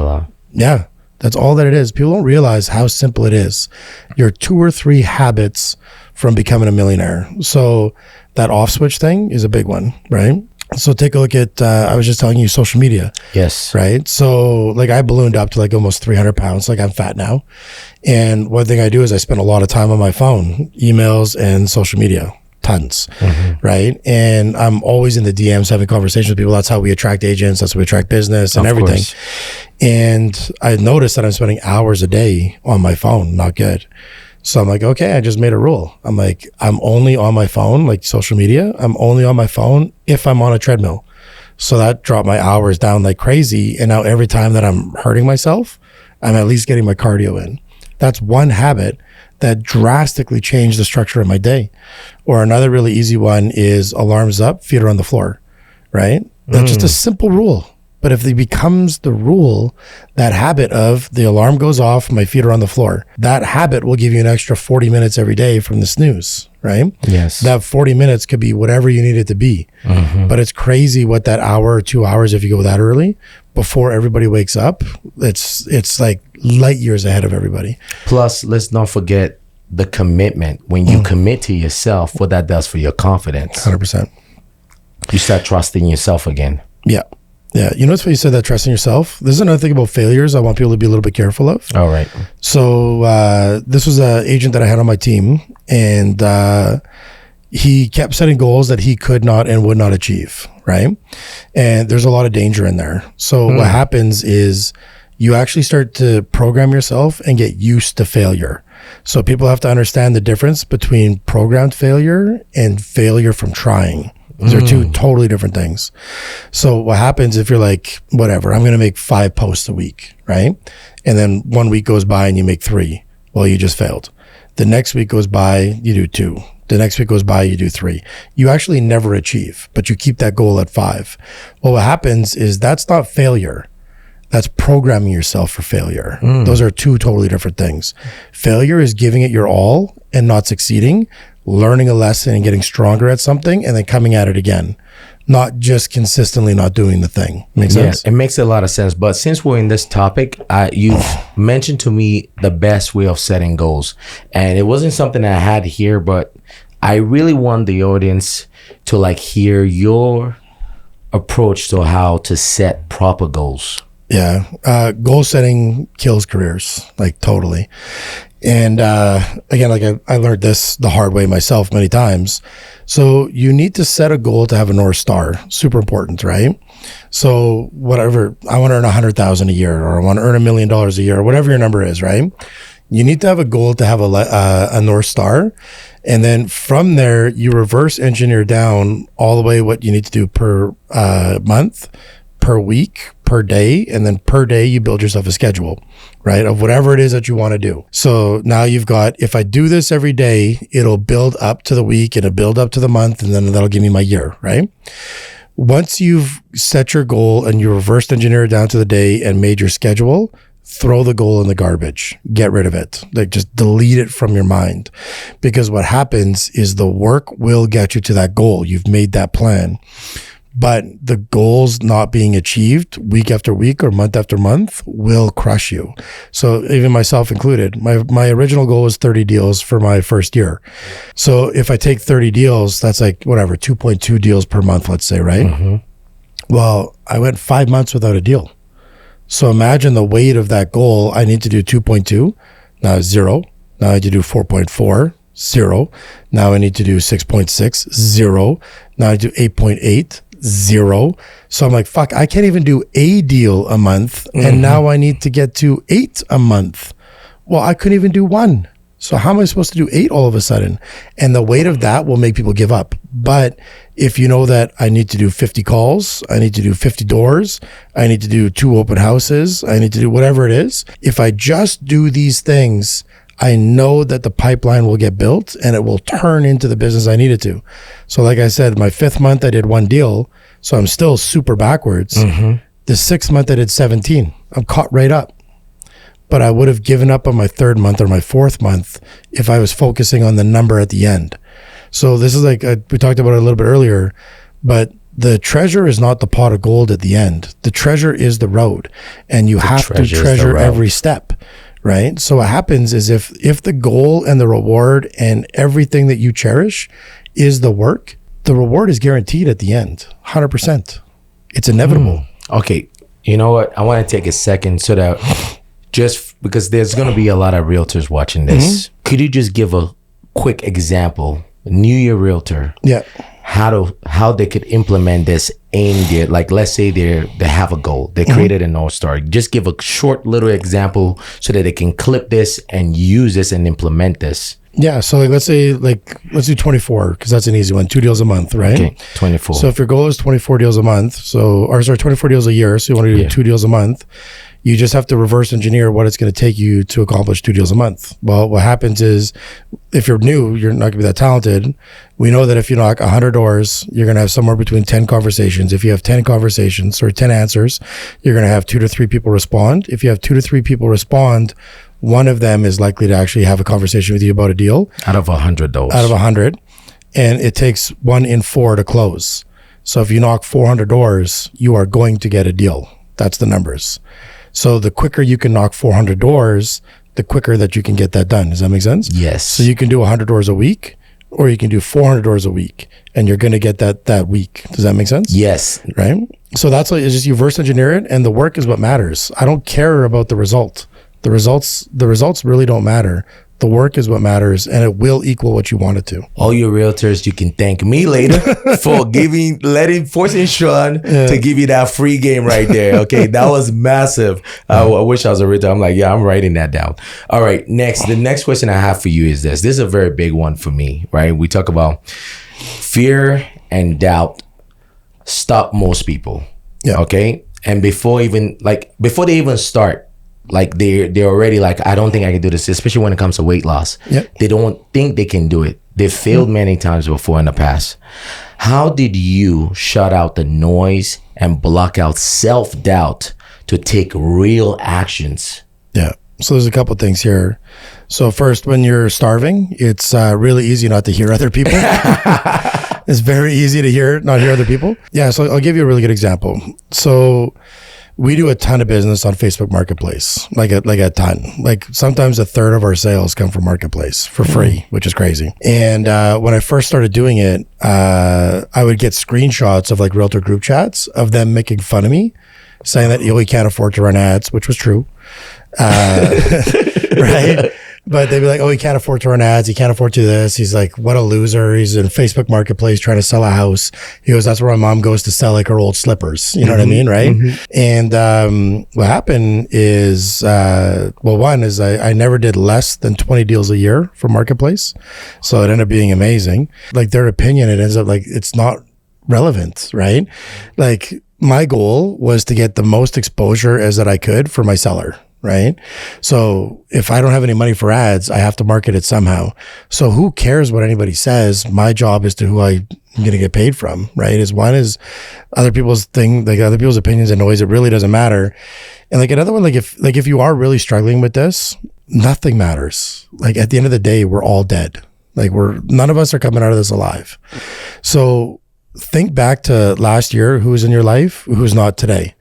Yeah, that's all that it is. People don't realize how simple it is. You're 2 or 3 habits from becoming a millionaire. So that off switch thing is a big one, right? So take a look at, I was just telling you, social media. Yes. Right? So like I ballooned up to like almost 300 pounds. Like I'm fat now. And one thing I do is I spend a lot of time on my phone, emails and social media. Tons, right? And I'm always in the DMs having conversations with people. That's how we attract agents. That's how we attract business and everything. Course. And I noticed that I'm spending hours a day on my phone. Not good. So I'm like, okay, I just made a rule. I'm like, I'm only on my phone, like social media. I'm only on my phone if I'm on a treadmill. So that dropped my hours down like crazy. And now every time that I'm hurting myself, I'm at least getting my cardio in. That's one habit that drastically changed the structure of my day. Or another really easy one is alarms up, feet are on the floor, right? That's just a simple rule. But if it becomes the rule, that habit of the alarm goes off, my feet are on the floor, that habit will give you an extra 40 minutes every day from the snooze, right? Yes. That 40 minutes could be whatever you need it to be. But it's crazy what that hour or 2 hours, if you go that early, before everybody wakes up, it's like light years ahead of everybody. Plus, let's not forget the commitment. When you commit to yourself, what that does for your confidence. 100%. You start trusting yourself again. Yeah. Yeah. You notice when you said that, trusting yourself, this is another thing about failures I want people to be a little bit careful of. All right. So this was an agent that I had on my team, and he kept setting goals that he could not and would not achieve, right? And there's a lot of danger in there. So what happens is you actually start to program yourself and get used to failure. So people have to understand the difference between programmed failure and failure from trying. These are two totally different things. So what happens if you're like, whatever, I'm going to make 5 posts a week, right? And then 1 week goes by and you make 3. Well, you just failed. The next week goes by, you do 2. The next week goes by, you do 3. You actually never achieve, but you keep that goal at 5. Well, what happens is that's not failure. That's programming yourself for failure. Those are 2 totally different things. Failure is giving it your all and not succeeding, learning a lesson and getting stronger at something, and then coming at it again. Not just consistently not doing the thing. Make sense? Yeah, it makes a lot of sense. But since we're in this topic, you've mentioned to me the best way of setting goals. And it wasn't something I had here, but I really want the audience to like hear your approach to how to set proper goals. Yeah. Goal setting kills careers, like totally. And again, like I learned this the hard way myself many times. So you need to set a goal to have a North Star. Super important, right? So whatever, I want to earn 100,000 a year, or I want to earn $1 million a year, or whatever your number is, right? You need to have a goal to have a North Star. And then from there, you reverse engineer down all the way what you need to do per month, per week, per day, and then per day you build yourself a schedule, right, of whatever it is that you want to do. So now you've got, if I do this every day, it'll build up to the week, it'll build up to the month, and then that'll give me my year, right? Once you've set your goal and you reversed engineer it down to the day and made your schedule, throw the goal in the garbage, get rid of it, like just delete it from your mind. Because what happens is the work will get you to that goal. You've made that plan. But the goals not being achieved week after week or month after month will crush you. So even myself included, my original goal was 30 deals for my first year. So if I take 30 deals, that's like whatever, 2.2 deals per month, let's say, right? Well, I went 5 months without a deal. So imagine the weight of that goal. I need to do 2.2, now 0. Now I need to do 4.4, 0. Now I need to do 6.6, 0. Now I do 8.8, 0. So I'm like, fuck, I can't even do a deal a month. And now I need to get to 8 a month. Well, I couldn't even do 1. So how am I supposed to do 8 all of a sudden? And the weight of that will make people give up. But if you know that I need to do 50 calls, I need to do 50 doors, I need to do 2 open houses, I need to do whatever it is. If I just do these things, I know that the pipeline will get built and it will turn into the business I need it to. So like I said, my 5th month, I did 1 deal. So I'm still super backwards. The 6th month, I did 17. I'm caught right up. But I would have given up on my 3rd month or my 4th month if I was focusing on the number at the end. So this is like, we talked about it a little bit earlier, but the treasure is not the pot of gold at the end. The treasure is the road. And you have to treasure every step. Right? So what happens is if the goal and the reward and everything that you cherish is the work, the reward is guaranteed at the end, 100%. It's inevitable. Okay. You know what? I want to take a second so that just because there's going to be a lot of realtors watching this. Could you just give a quick example, New Year realtor? Yeah. How they could implement this in their, like, let's say they have a goal, they created a North Star. Just give a short little example so that they can clip this and use this and implement this. Yeah. So like, let's do 24 because that's an easy one. 2 deals a month, right? Okay, 24. So if your goal is 24 deals a month, 24 deals a year, so you want to do 2 deals a month, You just have to reverse engineer what it's going to take you to accomplish 2 deals a month. Well, what happens is if you're new, you're not going to be that talented. We know that if you knock 100 doors, you're going to have somewhere between 10 conversations. If you have 10 conversations or 10 answers, you're going to have 2 to 3 people respond. If you have 2 to 3 people respond, one of them is likely to actually have a conversation with you about a deal. Out of 100 doors. Out of 100. And it takes 1 in 4 to close. So if you knock 400 doors, you are going to get a deal. That's the numbers. So the quicker you can knock 400 doors, the quicker that you can get that done. Does that make sense? Yes. So you can do 100 doors a week, or you can do 400 doors a week, and you're going to get that week. Does that make sense? Yes. Right? So that's what, it's just you reverse engineer it, and the work is what matters. I don't care about the result. The results really don't matter. The work is what matters, and it will equal what you want it to. All your realtors, you can thank me later for forcing Shawn to give you that free game right there. Okay, that was massive. I wish I was a realtor. I'm like, yeah, I'm writing that down. All right, next. The next question I have for you is this. This is a very big one for me, right? We talk about fear and doubt stop most people. Yeah. Okay, and before they even start, like they're already like, I don't think I can do this, especially when it comes to weight loss. Yep. They don't think they can do it. They failed many times before in the past. How did you shut out the noise and block out self-doubt to take real actions? Yeah. So there's a couple things here. So first, when you're starving, it's really easy not to hear other people. It's very easy to not hear other people. Yeah. So I'll give you a really good example. So we do a ton of business on Facebook Marketplace, like a ton. Like sometimes a third of our sales come from Marketplace for free, which is crazy. And when I first started doing it, I would get screenshots of like realtor group chats of them making fun of me, saying that we can't afford to run ads, which was true. Right? But they'd be like, oh, he can't afford to run ads. He can't afford to do this. He's like, what a loser. He's in Facebook Marketplace trying to sell a house. He goes, that's where my mom goes to sell like her old slippers. You know what I mean? Right. And what happened is, one is I never did less than 20 deals a year for Marketplace. So it ended up being amazing. Like their opinion, it ends up like, it's not relevant. Right. Like my goal was to get the most exposure as that I could for my seller. Right. So if I don't have any money for ads, I have to market it somehow. So who cares what anybody says? My job is to who I'm going to get paid from. Right. One is other people's thing, like other people's opinions and noise. It really doesn't matter. And like another one, if you are really struggling with this, nothing matters. Like at the end of the day, we're all dead. Like none of us are coming out of this alive. So think back to last year, who's in your life, who's not today.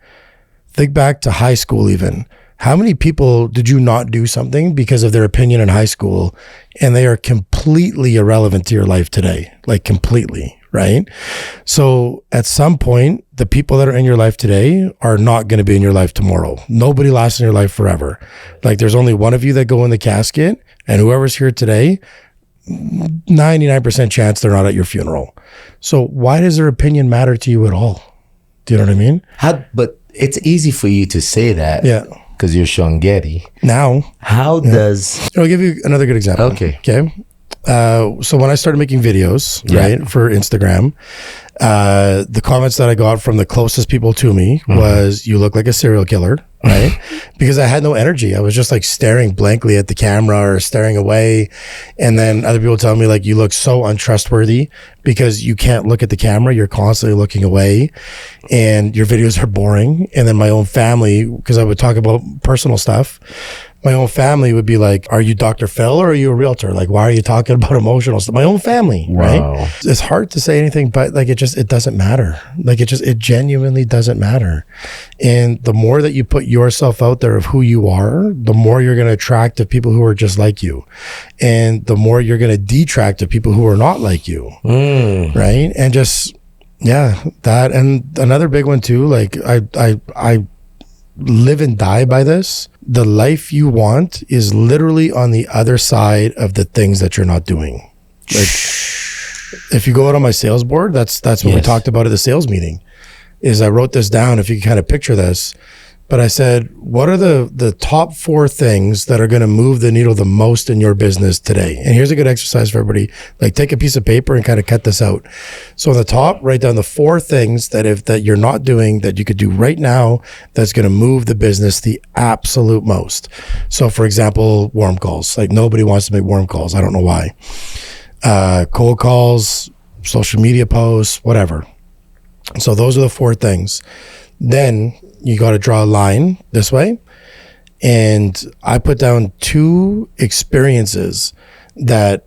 Think back to high school even. How many people did you not do something because of their opinion in high school and they are completely irrelevant to your life today? Like completely, right? So at some point, the people that are in your life today are not going to be in your life tomorrow. Nobody lasts in your life forever. Like there's only one of you that go in the casket, and whoever's here today, 99% chance they're not at your funeral. So why does their opinion matter to you at all? Do you know what I mean? But it's easy for you to say that. Yeah. Because you're Shawn Getty. Now. How does... I'll give you another good example. Okay. So when I started making videos, right, for Instagram, the comments that I got from the closest people to me was, you look like a serial killer, right? Because I had no energy. I was just like staring blankly at the camera or staring away. And then other people tell me like, you look so untrustworthy because you can't look at the camera. You're constantly looking away and your videos are boring. And then my own family, because I would talk about personal stuff, my own family would be like, are you Dr. Phil or are you a realtor? Like, why are you talking about emotional stuff? My own family, right? It's hard to say anything, but like, it doesn't matter. Like it genuinely doesn't matter. And the more that you put yourself out there of who you are, the more you're going to attract to people who are just like you. And the more you're going to detract to people who are not like you. Right. And just, that. And another big one too, like I live and die by this. The life you want is literally on the other side of the things that you're not doing. Like if you go out on my sales board, that's what we talked about at the sales meeting, is I wrote this down. If you can kind of picture this, But I said, what are the top 4 things that are going to move the needle the most in your business today? And here's a good exercise for everybody. Like, take a piece of paper and kind of cut this out. So on the top, write down the 4 things that you're not doing that you could do right now that's going to move the business the absolute most. So for example, warm calls. Like, nobody wants to make warm calls. I don't know why. Cold calls, social media posts, whatever. So those are the 4 things. Then you got to draw a line this way. And I put down 2 experiences that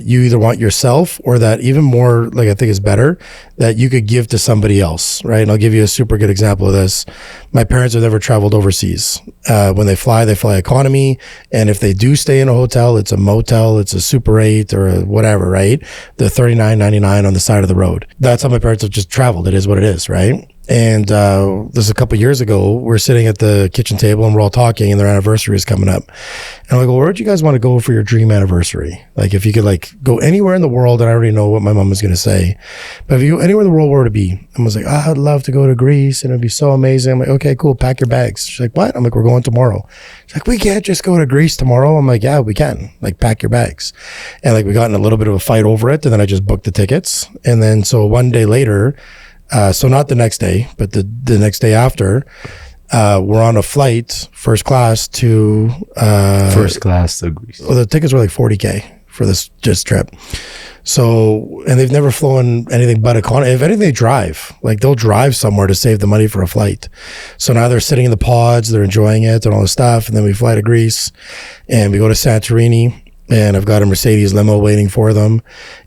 you either want yourself, or that even more, like, I think is better, that you could give to somebody else, right? And I'll give you a super good example of this. My parents have never traveled overseas. When they fly economy. And if they do stay in a hotel, it's a motel, it's a Super 8 or a whatever, right? The $39.99 on the side of the road. That's how my parents have just traveled. It is what it is, right? And this is a couple of years ago. We're sitting at the kitchen table and we're all talking, and their anniversary is coming up. And I'm like, well, where would you guys want to go for your dream anniversary? Like, if you could, like, go anywhere in the world, and I already know what my mom is going to say, but if you go anywhere in the world, where would it be? I was like, I'd love to go to Greece, and it'd be so amazing. I'm like, okay, cool, pack your bags. She's like, what? I'm like, we're going tomorrow. She's like, we can't just go to Greece tomorrow. I'm like, yeah, we can. Like, pack your bags. And like, we got in a little bit of a fight over it, and then I just booked the tickets. And then so one day later, so not the next day, but the next day after, we're on a flight, first class to Greece. Well, the tickets were like $40K for this just trip. So, and they've never flown anything but economy. If anything, they drive. Like, they'll drive somewhere to save the money for a flight. So now they're sitting in the pods, they're enjoying it and all this stuff. And then we fly to Greece and we go to Santorini. And I've got a Mercedes limo waiting for them,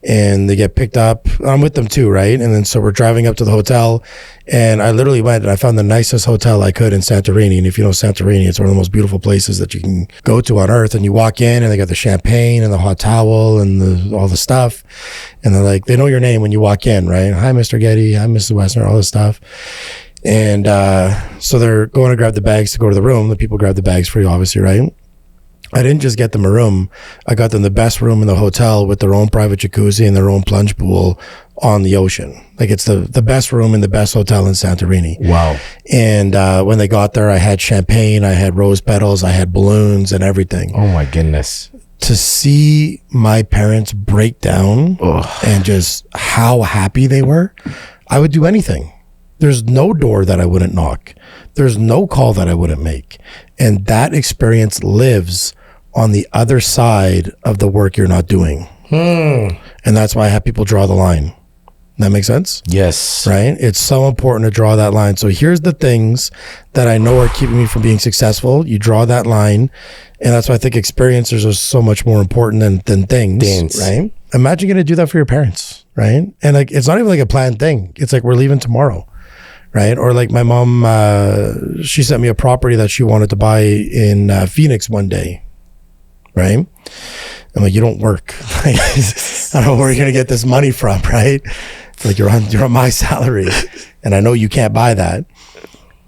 and they get picked up. I'm with them too, right? And then so we're driving up to the hotel, and I literally went and I found the nicest hotel I could in Santorini. And if you know Santorini, it's one of the most beautiful places that you can go to on earth. And you walk in and they got the champagne and the hot towel and all the stuff. And they're like, they know your name when you walk in, right? Hi, Mr. Getty. Hi, Mrs. Westner, all this stuff. And so they're going to grab the bags to go to the room. The people grab the bags for you, obviously, right? I didn't just get them a room. I got them the best room in the hotel with their own private jacuzzi and their own plunge pool on the ocean. Like, it's the best room in the best hotel in Santorini. Wow. And when they got there, I had champagne, I had rose petals, I had balloons and everything. Oh my goodness. To see my parents break down and just how happy they were, I would do anything. There's no door that I wouldn't knock. There's no call that I wouldn't make. And that experience lives on the other side of the work you're not doing. And that's why I have people draw the line. That makes sense? Yes. Right? It's so important to draw that line. So here's the things that I know are keeping me from being successful. You draw that line. And that's why I think experiences are so much more important than things. Right? Imagine going to do that for your parents, right? And like, it's not even like a planned thing. It's like, we're leaving tomorrow. Right? Or like my mom, she sent me a property that she wanted to buy in Phoenix one day. Right? I'm like, you don't work. I don't know where you're going to get this money from, right? It's like, you're on my salary, and I know you can't buy that.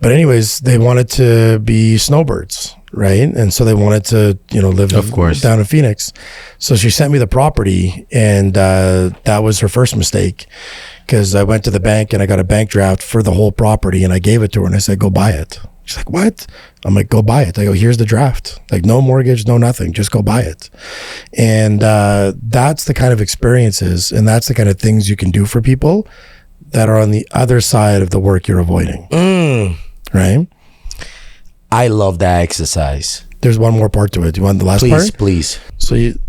But anyways, they wanted to be snowbirds, right? And so they wanted to, live of course down in Phoenix. So she sent me the property, and that was her first mistake, because I went to the bank and I got a bank draft for the whole property, and I gave it to her and I said, go buy it. She's like, what? I'm like, go buy it. I go, here's the draft. Like, no mortgage, no nothing. Just go buy it. And that's the kind of experiences, and that's the kind of things you can do for people that are on the other side of the work you're avoiding. Right? I love that exercise. There's one more part to it. Do you want the last part? Please.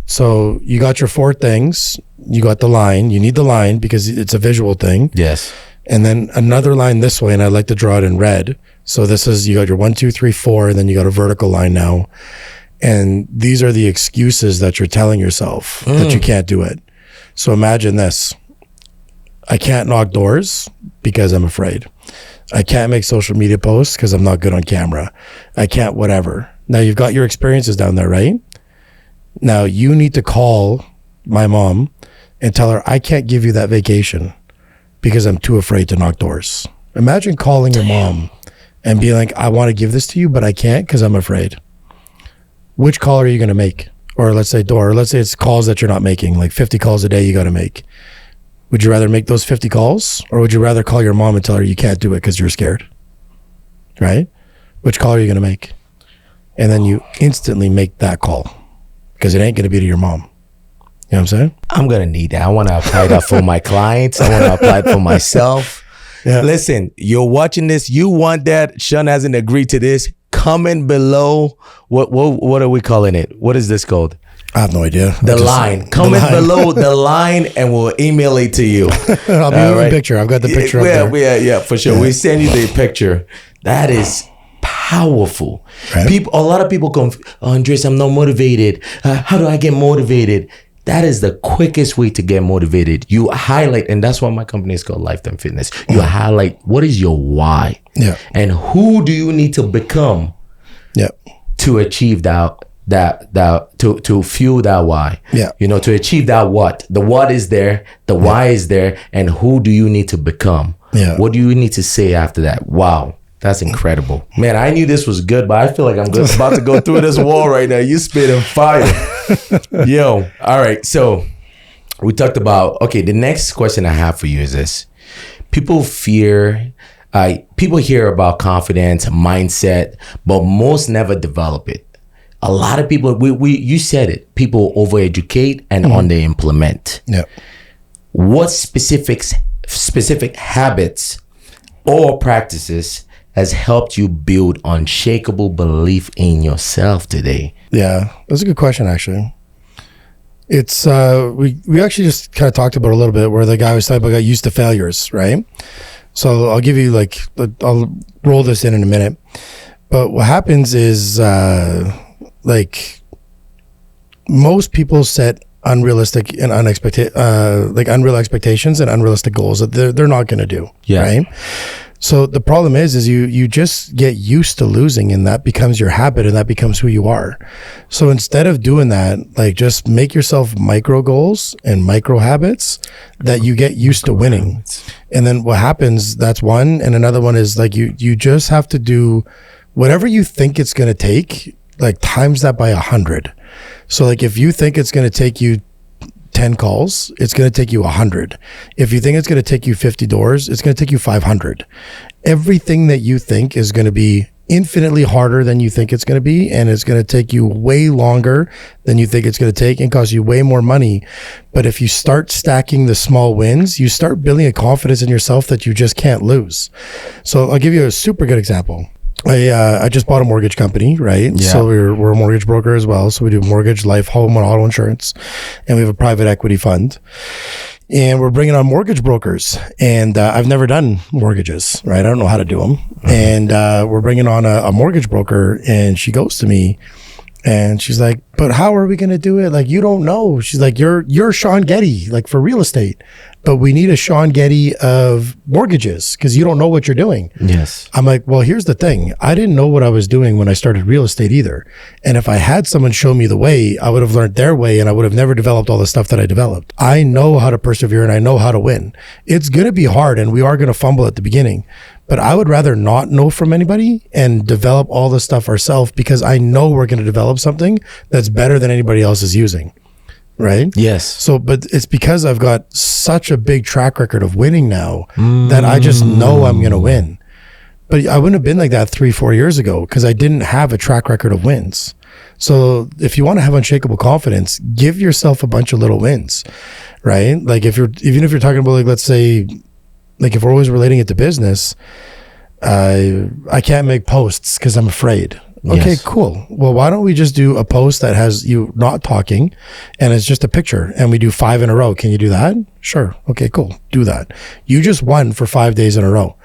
So you got your 4 things. You got the line. You need the line because it's a visual thing. Yes. And then another line this way, and I like to draw it in red. So this is, you got your 1, 2, 3, 4, and then you got a vertical line now. And these are the excuses that you're telling yourself that you can't do it. So imagine this. I can't knock doors because I'm afraid. I can't make social media posts because I'm not good on camera. I can't whatever. Now you've got your experiences down there, right? Now you need to call my mom and tell her, I can't give you that vacation because I'm too afraid to knock doors. Imagine calling your mom and being like, I want to give this to you, but I can't because I'm afraid. Which call are you going to make? Or let's say it's calls that you're not making, like 50 calls a day you got to make. Would you rather make those 50 calls, or would you rather call your mom and tell her you can't do it because you're scared? Right? which call are you going to make? And then you instantly make that call because it ain't going to be to your mom. You know what I'm saying? I'm going to need that. I want to apply that for my clients. I want to apply it for myself. Yeah. Listen, you're watching this. You want that. Shawn hasn't agreed to this. Comment below. What are we calling it? What is this called? I have no idea. Comment below the line and we'll email it to you. I'll be with the picture. I've got the picture up there. Yeah, for sure. We send you the picture. That is powerful. Right? A lot of people come, Andres, I'm not motivated. How do I get motivated? That is the quickest way to get motivated. You highlight, and that's why my company is called Lifetime Fitness. You highlight what is your why, and who do you need to become, to achieve that to fuel that why. To achieve that what. The what is there, the why is there, and who do you need to become? What do you need to say after that? Wow. That's incredible. Man, I knew this was good, but I feel like I'm just about to go through this wall right now. You spitting fire. Yo, all right. So we talked about, the next question I have for you is this. People hear about confidence, mindset, but most never develop it. A lot of people, you said it, people overeducate and under-implement. Yeah. What specific habits or practices has helped you build unshakable belief in yourself today? Yeah, that's a good question, actually. It's we actually just kind of talked about it a little bit where the guy was talking about got used to failures, right? So I'll give you I'll roll this in a minute. But what happens is most people set unrealistic and unreal expectations and unrealistic goals that they're not going to do, right? So the problem is you just get used to losing, and that becomes your habit, and that becomes who you are. So instead of doing that, just make yourself micro goals and micro habits that you get used to winning. And then what happens, that's one. And another one is you just have to do whatever you think it's going to take, times that by 100. So if you think it's going to take you 10 calls, it's going to take you 100. If you think it's going to take you 50 doors, it's going to take you 500. Everything that you think is going to be infinitely harder than you think it's going to be, and it's going to take you way longer than you think it's going to take and cost you way more money. But if you start stacking the small wins, you start building a confidence in yourself that you just can't lose. So I'll give you a super good example. I just bought a mortgage company, right? Yeah. So we're a mortgage broker as well. So we do mortgage, life, home, and auto insurance. And we have a private equity fund. And we're bringing on mortgage brokers. And I've never done mortgages, right? I don't know how to do them. Mm-hmm. And we're bringing on a mortgage broker. And she goes to me and she's like, but how are we going to do it? You don't know. She's like, you're Shawn Getty, for real estate. But we need a Shawn Getty of mortgages because you don't know what you're doing. Yes. I'm like, well, here's the thing. I didn't know what I was doing when I started real estate either. And if I had someone show me the way, I would have learned their way and I would have never developed all the stuff that I developed. I know how to persevere and I know how to win. It's going to be hard and we are going to fumble at the beginning. But I would rather not know from anybody and develop all the stuff ourselves because I know we're going to develop something that's better than anybody else is using. Right? Yes. So, but it's because I've got such a big track record of winning now that I just know I'm going to win. But I wouldn't have been like that 3-4 years ago because I didn't have a track record of wins. So if you want to have unshakable confidence, give yourself a bunch of little wins, right? Even if you're talking about let's say, if we're always relating it to business, I can't make posts because I'm afraid. Okay, yes. Cool. Well, why don't we just do a post that has you not talking and it's just a picture and we do 5 in a row. Can you do that? Sure. Okay, cool. Do that. You just won for 5 days in a row.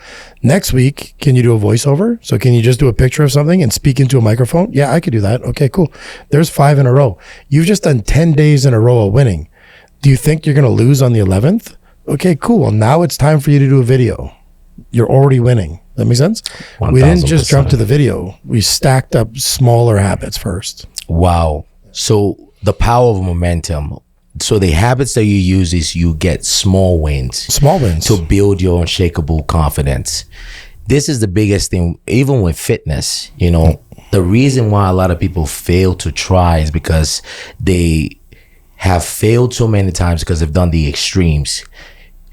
Next week, can you do a voiceover? So can you just do a picture of something and speak into a microphone? Yeah, I could do that. Okay, cool. There's 5 in a row. You've just done 10 days in a row of winning. Do you think you're going to lose on the 11th? Okay, cool. Well, now it's time for you to do a video. You're already winning. That makes sense? 1,000%. We didn't just jump to the video. We stacked up smaller habits first. Wow. So the power of momentum. So the habits that you use is you get small wins. Small wins. To build your unshakable confidence. This is the biggest thing, even with fitness, the reason why a lot of people fail to try is because they have failed so many times because they've done the extremes.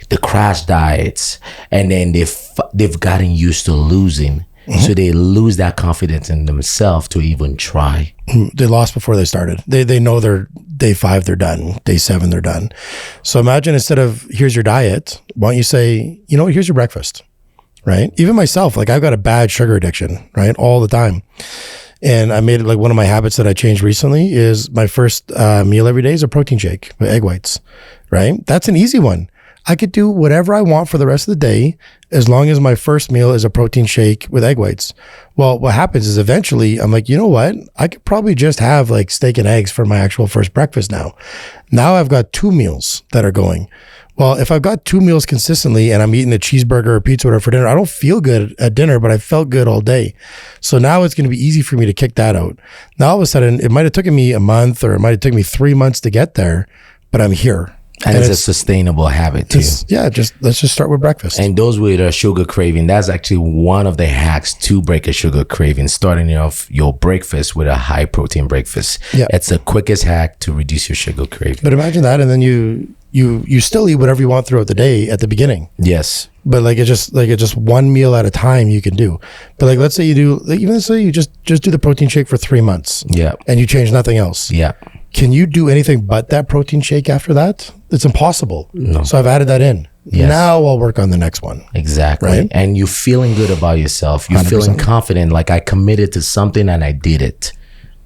The crash diets, and then they've gotten used to losing. So they lose that confidence in themselves to even try. They lost before they started. They know they're day 5, they're done. Day 7, they're done. So imagine instead of here's your diet, why don't you say, you know what, here's your breakfast, right? Even myself, like I've got a bad sugar addiction, right? All the time. And I made it like one of my habits that I changed recently is my first meal every day is a protein shake with egg whites, right? That's an easy one. I could do whatever I want for the rest of the day as long as my first meal is a protein shake with egg whites. Well, what happens is eventually I'm like, you know what? I could probably just have like steak and eggs for my actual first breakfast now. Now I've got 2 meals that are going. Well, if I've got 2 meals consistently and I'm eating a cheeseburger or pizza or whatever for dinner, I don't feel good at dinner, but I felt good all day. So now it's going to be easy for me to kick that out. Now all of a sudden, it might have taken me a month or it might have taken me 3 months to get there, but I'm here. And it's a sustainable habit too. Let's just start with breakfast. And those with a sugar craving, that's actually one of the hacks to break a sugar craving, starting off your breakfast with a high protein breakfast. Yeah. It's the quickest hack to reduce your sugar craving. But imagine that, and then you still eat whatever you want throughout the day at the beginning. Yes. But it's just one meal at a time you can do. But like let's say you do, like, even let's say you just do the protein shake for 3 months. Yeah. And you change nothing else. Yeah. Can you do anything but that protein shake after that? It's impossible. No. So I've added that in. Yes. Now I'll work on the next one. Exactly. Right? And you're feeling good about yourself. You're 100%. Feeling confident, like I committed to something and I did it.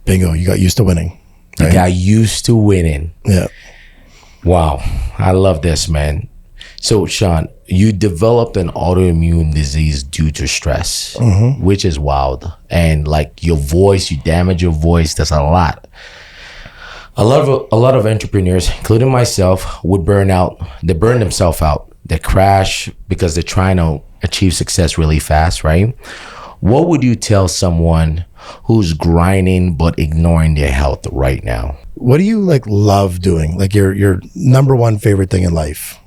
Bingo. You got used to winning. Right? You got used to winning. Yeah. Wow. I love this, man. So, Shawn, you developed an autoimmune disease due to stress, which is wild. And like your voice, you damage your voice. That's a lot. A lot of entrepreneurs, including myself, would burn out. They burn themselves out. They crash because they're trying to achieve success really fast, right? What would you tell someone who's grinding but ignoring their health right now? What do you like love doing? Like your number one favorite thing in life?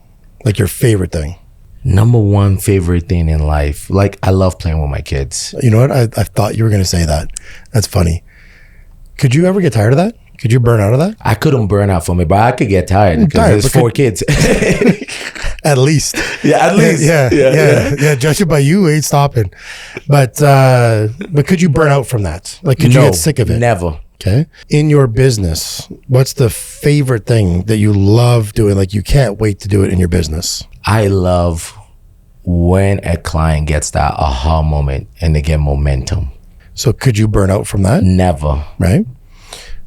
Like your favorite thing? Number one favorite thing in life. Like I love playing with my kids. You know what? I thought you were going to say that. That's funny. Could you ever get tired of that? Could you burn out of that? I couldn't burn out from it, but I could get tired because there's 4 kids. At least. Yeah, at least. Yeah. Judging by you, ain't stopping. But could you burn out from that? Like, could you get sick of it? Never. Okay. In your business, what's the favorite thing that you love doing? Like, you can't wait to do it in your business. I love when a client gets that aha moment and they get momentum. So could you burn out from that? Never. Right?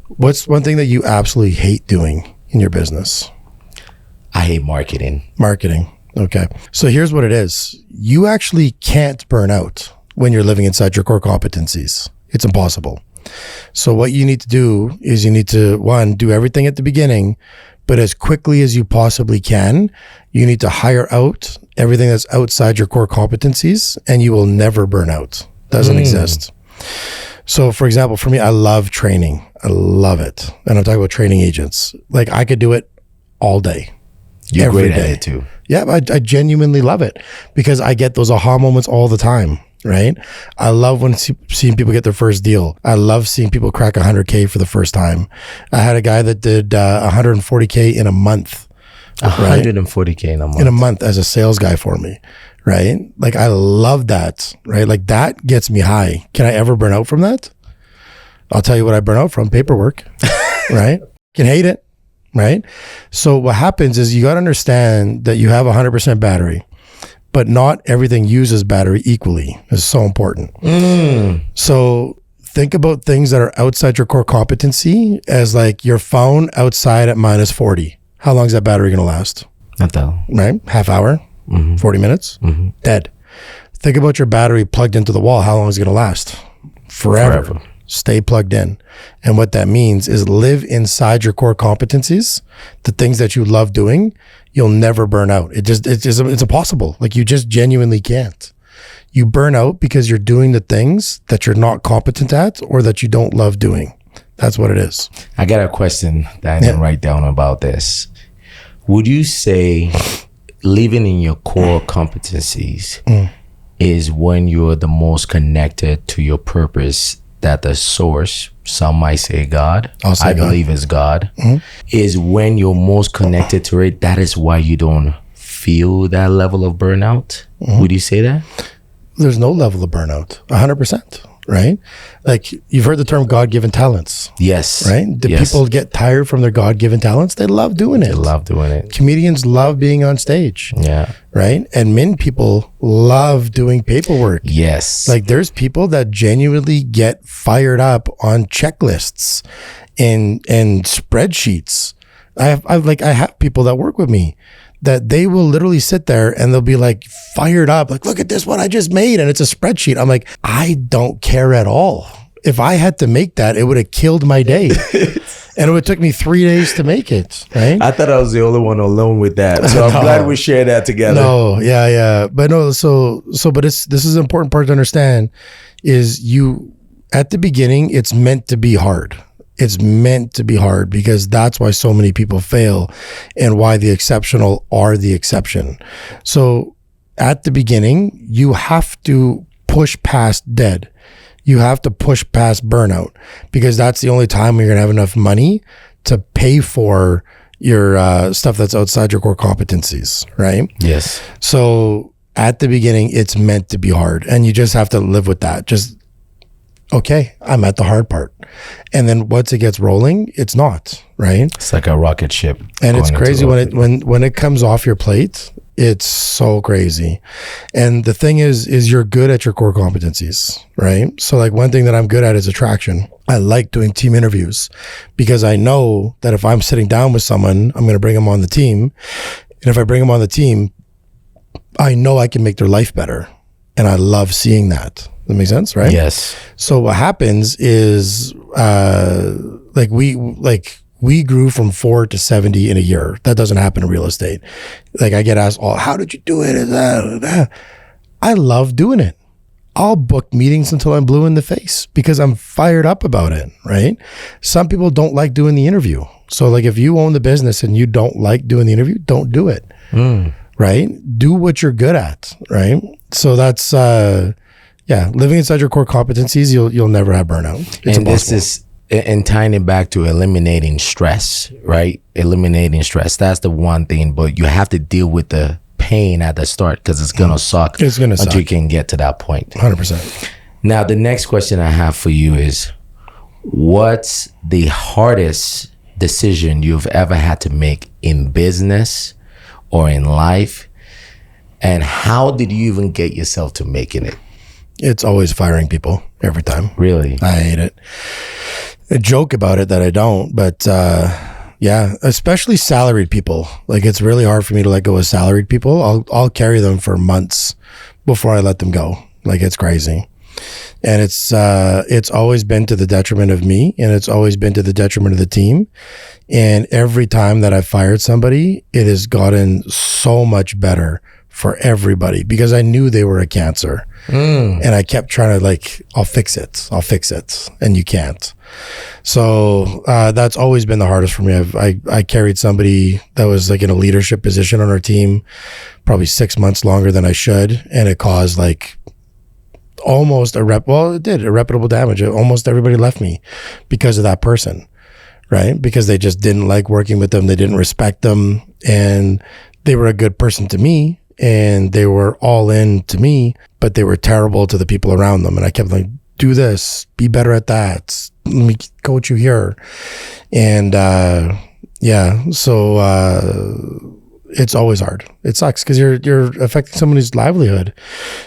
What's one thing that you absolutely hate doing in your business? I hate marketing. Marketing. Okay. So here's what it is. You actually can't burn out when you're living inside your core competencies. It's impossible. So what you need to do is you need to, one, do everything at the beginning, but as quickly as you possibly can, you need to hire out everything that's outside your core competencies, and you will never burn out. Doesn't exist. So for example, for me, I love training. I love it. And I'm talking about training agents. Like I could do it all day. You're great at it too. Yeah, I genuinely love it because I get those aha moments all the time, right? I love when seeing people get their first deal. I love seeing people crack 100K for the first time. I had a guy that did 140K in a month. 140K in a month. In a month as a sales guy for me, right? Like I love that, right? Like that gets me high. Can I ever burn out from that? I'll tell you what I burn out from: paperwork, right? Can hate it, right? So what happens is you got to understand that you have 100% battery, but not everything uses battery equally. It's so important. So think about things that are outside your core competency as like your phone outside at -40. How long is that battery going to last? Not that long. Right? Half hour, 40 minutes, dead. Think about your battery plugged into the wall. How long is it going to last? Forever. Stay plugged in. And what that means is live inside your core competencies, the things that you love doing. You'll never burn out. It's impossible. Like you just genuinely can't. You burn out because you're doing the things that you're not competent at or that you don't love doing. That's what it is. I got a question that I didn't write down about this. Would you say living in your core competencies is when you're the most connected to your purpose, that the source, some might say God, I believe is God, is when you're most connected to it? That is why you don't feel that level of burnout? Would you say that? there's no level of burnout. 100%. Right? Like you've heard the term God-given talents. Yes. Right? Do people get tired from their God-given talents? They love doing it. They love doing it. Comedians love being on stage. Yeah. Right? And people love doing paperwork. Yes. Like there's people that genuinely get fired up on checklists and spreadsheets. I have people that work with me that they will literally sit there and they'll be like fired up, like, look at this, what I just made. And it's a spreadsheet. I'm like, I don't care at all. If I had to make that, it would have killed my day. And it would take me 3 days to make it. Right. I thought I was the only one alone with that. So I'm glad we share that together. No, yeah. But no, but this is an important part to understand is at the beginning, it's meant to be hard. It's meant to be hard because that's why so many people fail and why the exceptional are the exception. So at the beginning, you have to push past dead. You have to push past burnout because that's the only time when you're going to have enough money to pay for your stuff that's outside your core competencies, right? Yes. So at the beginning, it's meant to be hard and you just have to live with that. Okay, I'm at the hard part. And then once it gets rolling, it's not, right? It's like a rocket ship. And it's crazy when it comes off your plate, it's so crazy. And the thing is you're good at your core competencies, right? So like one thing that I'm good at is attraction. I like doing team interviews because I know that if I'm sitting down with someone, I'm going to bring them on the team. And if I bring them on the team, I know I can make their life better. And I love seeing that. That makes sense, right? Yes. So what happens is we grew from 4 to 70 in a year. That doesn't happen in real estate. Like I get asked, how did you do it? I love doing it. I'll book meetings until I'm blue in the face because I'm fired up about it, right? Some people don't like doing the interview. So like if you own the business and you don't like doing the interview, don't do it, right? Do what you're good at, right? So that's... living inside your core competencies, you'll never have burnout. It's and this is and tying it back to eliminating stress, right? Eliminating stress. That's the one thing, but you have to deal with the pain at the start because it's gonna suck. It's gonna suck until you can get to that point. 100%. Now, the next question I have for you is, what's the hardest decision you've ever had to make in business or in life, and how did you even get yourself to making it? It's always firing people every time. Really? I hate it. I joke about it that I don't, but especially salaried people. Like it's really hard for me to let go of salaried people. I'll carry them for months before I let them go. Like it's crazy. And it's always been to the detriment of me and it's always been to the detriment of the team. And every time that I've fired somebody, it has gotten so much better for everybody because I knew they were a cancer. And I kept trying to I'll fix it. And you can't. So that's always been the hardest for me. I carried somebody that was like in a leadership position on our team, probably 6 months longer than I should. And it caused almost irreparable damage. Almost everybody left me because of that person, right? Because they just didn't like working with them. They didn't respect them and they were a good person to me. And they were all in to me, but they were terrible to the people around them. And I kept like, do this, be better at that. Let me coach you here. And so it's always hard. It sucks because you're affecting somebody's livelihood.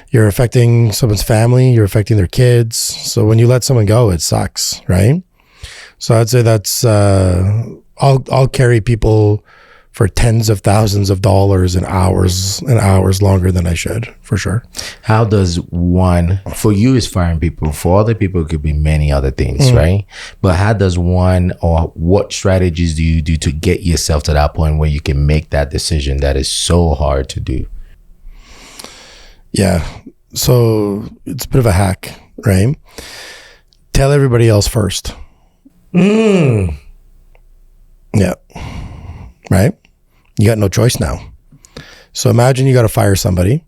You're affecting someone's family. You're affecting their kids. So when you let someone go, it sucks, right? So I'd say that's I'll carry people for tens of thousands of dollars and hours longer than I should, for sure. How does one, for you is firing people, for other people it could be many other things, right? But how does one, or what strategies do you do to get yourself to that point where you can make that decision that is so hard to do? Yeah, so it's a bit of a hack, right? Tell everybody else first. Yeah, right? You got no choice now. So imagine you got to fire somebody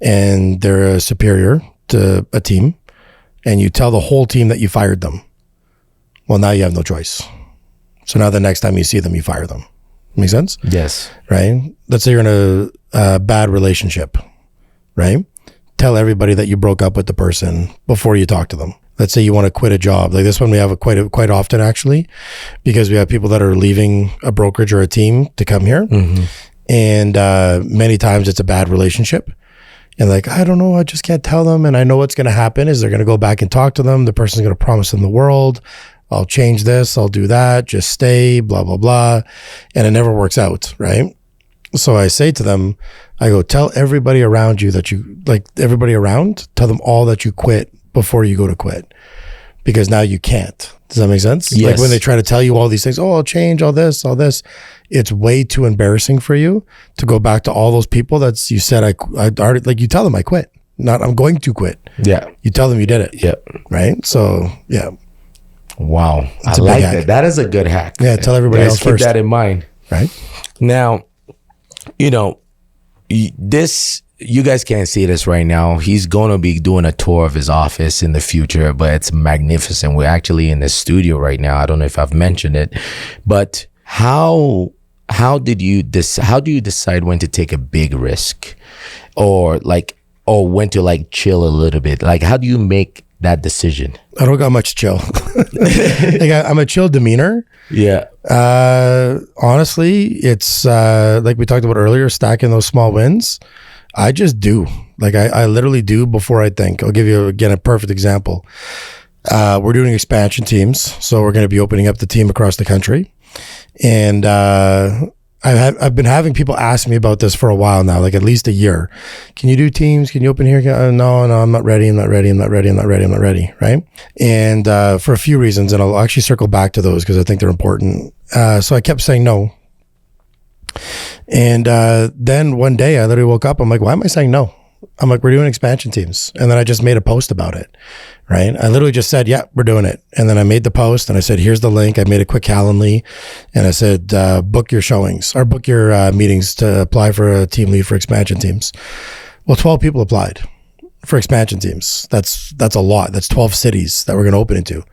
and they're a superior to a team and you tell the whole team that you fired them. Well, now you have no choice. So now the next time you see them, you fire them. Make sense? Yes. Right? Let's say you're in a bad relationship, right? tell everybody that you broke up with the person before you talk to them. Let's say you want to quit a job. Like this one, we have it quite often actually, because we have people that are leaving a brokerage or a team to come here. And many times it's a bad relationship. And like, I don't know, I just can't tell them. And I know what's going to happen is they're going to go back and talk to them. The person's going to promise them the world. I'll change this, I'll do that, just stay, blah, blah, blah. And it never works out, right? So I say to them, I go, tell everybody around you that you, like everybody around, tell them all that you quit before you go to quit. Because now you can't. Does that make sense? Yes. Like when they try to tell you all these things, oh, I'll change all this. It's way too embarrassing for you to go back to all those people that's you said I already, like you tell them I quit. Not I'm going to quit. Yeah. You tell them you did it. Yeah. Right? So, yeah. Wow. I like that. That is a good hack. Yeah, tell everybody else first. Keep that in mind. Right? Now, you know, this, you guys can't see this right now. He's going to be doing a tour of his office in the future, but it's magnificent. We're actually in the studio right now. I don't know if I've mentioned it, but how do you decide when to take a big risk or when to like chill a little bit? Like, how do you make that decision? I don't got much chill. Like I'm a chill demeanor. Yeah. Honestly, it's like we talked about earlier, stacking those small wins. I just do. Like I literally do before I think. I'll give you again a perfect example. We're doing expansion teams, so we're going to be opening up the team across the country. And I've been having people ask me about this for a while now, like at least a year. Can you do teams? Can you open here? No, I'm not ready. Right? And for a few reasons, and I'll actually circle back to those because I think they're important. So I kept saying no. And then one day I literally woke up. I'm like, why am I saying no? I'm like, we're doing expansion teams. And then I just made a post about it, right? I literally just said, yeah, we're doing it. And then I made the post and I said, here's the link. I made a quick Calendly and I said, book your showings or book your meetings to apply for a team lead for expansion teams. Well, 12 people applied for expansion teams. That's a lot. That's 12 cities that we're going to open into.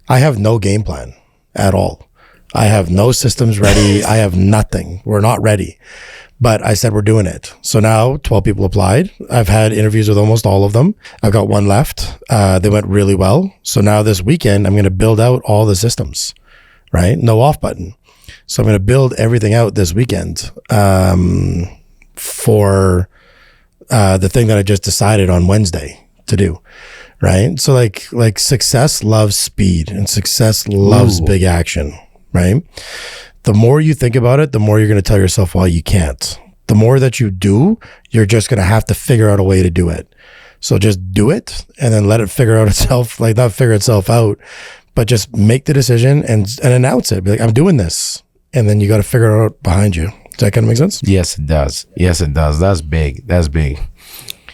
I have no game plan at all. I have no systems ready. I have nothing. We're not ready. But I said, we're doing it. So now 12 people applied. I've had interviews with almost all of them. I've got one left. They went really well. So now this weekend, I'm going to build out all the systems, right? No off button. So I'm going to build everything out this weekend for the thing that I just decided on Wednesday to do, right? So like success loves speed and success loves big action, right? The more you think about it, the more you're going to tell yourself, well, you can't. The more that you do, you're just going to have to figure out a way to do it. So just do it and then let it figure out itself, like not figure itself out, but just make the decision and announce it. Be like, I'm doing this. And then you got to figure it out behind you. Does that kind of make sense? Yes, it does. Yes, it does. That's big. That's big.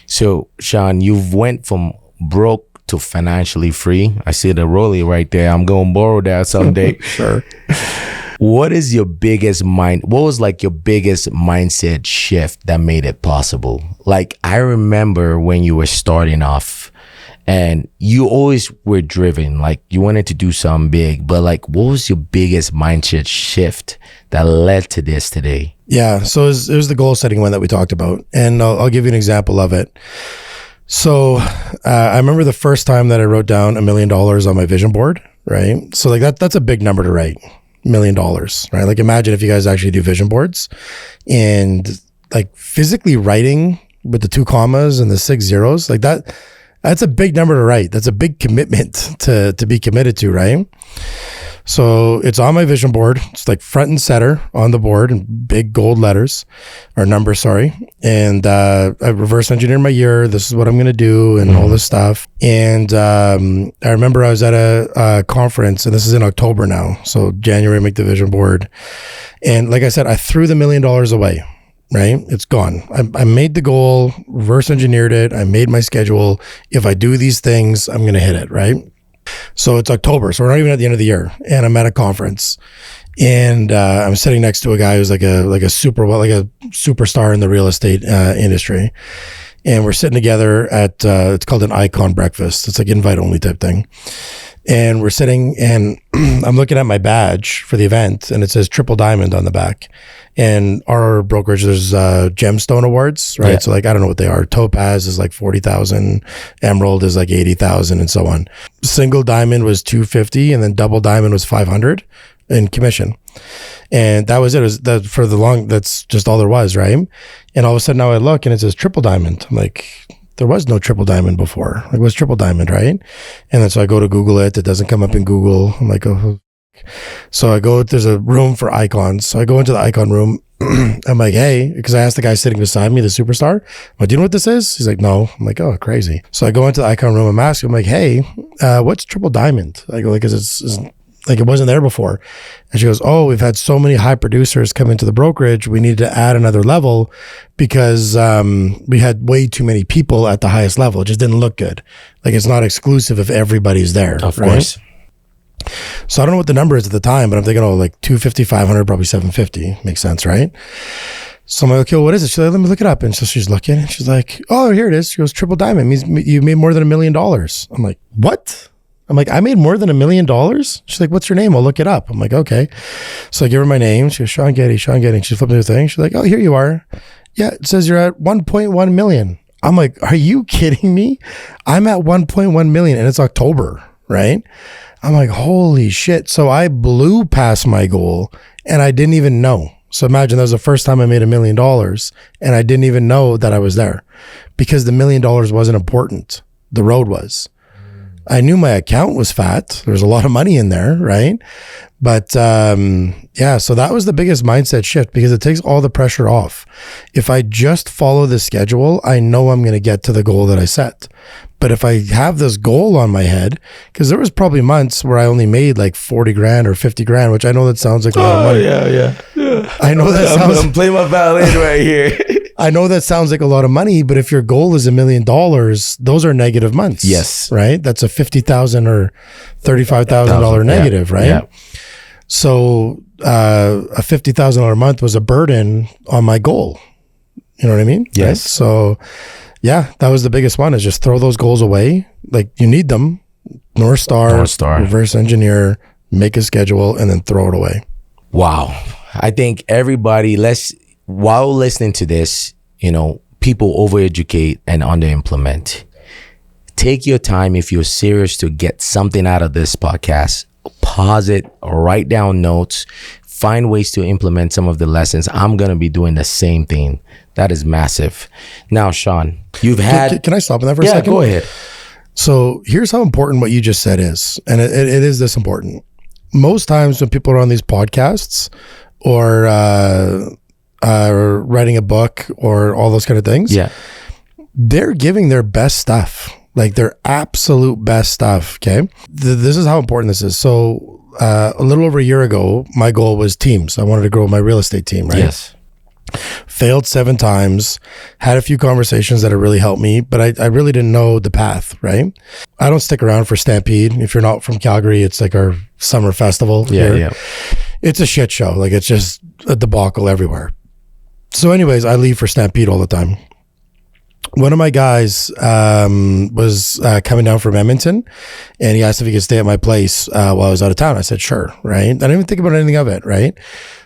So, Shawn, you've went from broke to financially free. I see the rollie right there. I'm going to borrow that someday. Sure. What was like your biggest mindset shift that made it possible? Like, I remember when you were starting off and you always were driven, like you wanted to do something big, but like, what was your biggest mindset shift that led to this today? Yeah. So it was the goal setting one that we talked about. And I'll give you an example of it. So I remember the first time that I wrote down $1 million on my vision board, right? So like that's a big number to write. $1 million, right? Like imagine if you guys actually do vision boards and like physically writing with the 2 commas and the 6 zeros, like that's a big number to write. That's a big commitment to be committed to, right? So it's on my vision board. It's like front and center on the board in big gold letters or numbers, sorry. And I reverse engineered my year. This is what I'm going to do and all this stuff. And I remember I was at a conference, and this is in October now. So January, I make the vision board. And like I said, I threw the $1 million away, right? It's gone. I made the goal, reverse engineered it. I made my schedule. If I do these things, I'm going to hit it, right? So it's October, so we're not even at the end of the year, and I'm at a conference, and I'm sitting next to a guy who's like a superstar in the real estate industry, and we're sitting together at it's called an icon breakfast. It's like invite only type thing, And we're sitting and I'm looking at my badge for the event and it says triple diamond on the back. And our brokerage, there's gemstone awards, right? Yeah. So like, I don't know what they are. Topaz is like 40,000. Emerald is like 80,000 and so on. Single diamond was 250 and then double diamond was 500 in commission. And that was it. It was that for the long, that's just all there was, right? And all of a sudden now I look and it says triple diamond. I'm like, there was no triple diamond before. Like, it was triple diamond, right? And then so I go to Google it. It doesn't come up in Google. I'm like, oh. So I go, there's a room for icons. So I go into the icon room. I'm like, hey, because I asked the guy sitting beside me, the superstar, I'm like, do you know what this is? He's like, no. I'm like, oh, crazy. So I go into the icon room. I'm asking him like, hey, what's triple diamond? I go, like, because it's like, it wasn't there before. And she goes, oh, we've had so many high producers come into the brokerage. We need to add another level because we had way too many people at the highest level. It just didn't look good. Like, it's not exclusive if everybody's there. Of course. So I don't know what the number is at the time, but I'm thinking, oh, like 250, 500, probably 750. Makes sense, right? So I'm like, okay, well, what is it? She's like, let me look it up. And so she's looking and she's like, oh, here it is. She goes, triple diamond means you made more than $1 million. I'm like, what? I'm like, I made more than $1 million? She's like, what's your name? I'll look it up. I'm like, okay. So I give her my name. She goes, Shawn Getty. And she flipped me the thing. She's like, oh, here you are. Yeah, it says you're at 1.1 million. I'm like, are you kidding me? I'm at 1.1 million and it's October, right? I'm like, holy shit. So I blew past my goal and I didn't even know. So imagine that was the first time I made $1 million and I didn't even know that I was there because the $1 million wasn't important. The road was. I knew my account was fat. There's a lot of money in there, right? But yeah, so that was the biggest mindset shift because it takes all the pressure off. If I just follow the schedule, I know I'm going to get to the goal that I set. But if I have this goal on my head, because there was probably months where I only made like 40 grand or 50 grand, which I know that sounds like a lot of money. Yeah. I know that sounds... I'm playing my violin right here. I know that sounds like a lot of money, but if your goal is $1 million, those are negative months. Yes. Right? That's a $50,000 or $35,000 negative, right? Yeah. So a $50,000 a month was a burden on my goal. You know what I mean? Yes. Right? So yeah, that was the biggest one, is just throw those goals away. Like, you need them. North Star, reverse engineer, make a schedule, and then throw it away. Wow. I think everybody, while listening to this, people overeducate and under-implement. Take your time. If you're serious to get something out of this podcast, pause it, write down notes, find ways to implement some of the lessons. I'm going to be doing the same thing. That is massive. Now, Shawn, you've had... Can I stop on that for a second? Yeah, go ahead. So here's how important what you just said is. And it is this important. Most times when people are on these podcasts or writing a book or all those kind of things, they're giving their best stuff, like their absolute best stuff, okay? This is how important this is. So a little over a year ago, my goal was teams. I wanted to grow my real estate team, right? Yes. Failed 7 times, had a few conversations that have really helped me, but I really didn't know the path, right? I don't stick around for Stampede. If you're not from Calgary, it's like our summer festival here. Yeah. It's a shit show. Like, it's just a debacle everywhere. So anyways, I leave for Stampede all the time. One of my guys was coming down from Edmonton, and he asked if he could stay at my place while I was out of town. I said, sure, right? I didn't even think about anything of it, right?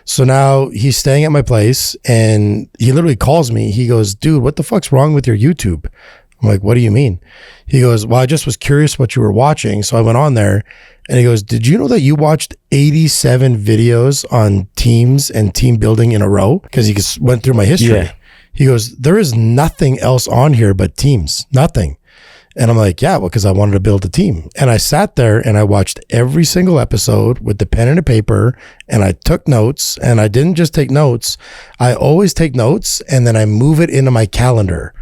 So now he's staying at my place, and he literally calls me. He goes, dude, what the fuck's wrong with your YouTube? I'm like, what do you mean? He goes, well, I just was curious what you were watching. So I went on there, and he goes, did you know that you watched 87 videos on teams and team building in a row? Because he just went through my history. Yeah. He goes, there is nothing else on here but teams, nothing. And I'm like, yeah, well, because I wanted to build a team. And I sat there and I watched every single episode with the pen and a paper, and I took notes. And I didn't just take notes. I always take notes and then I move it into my calendar.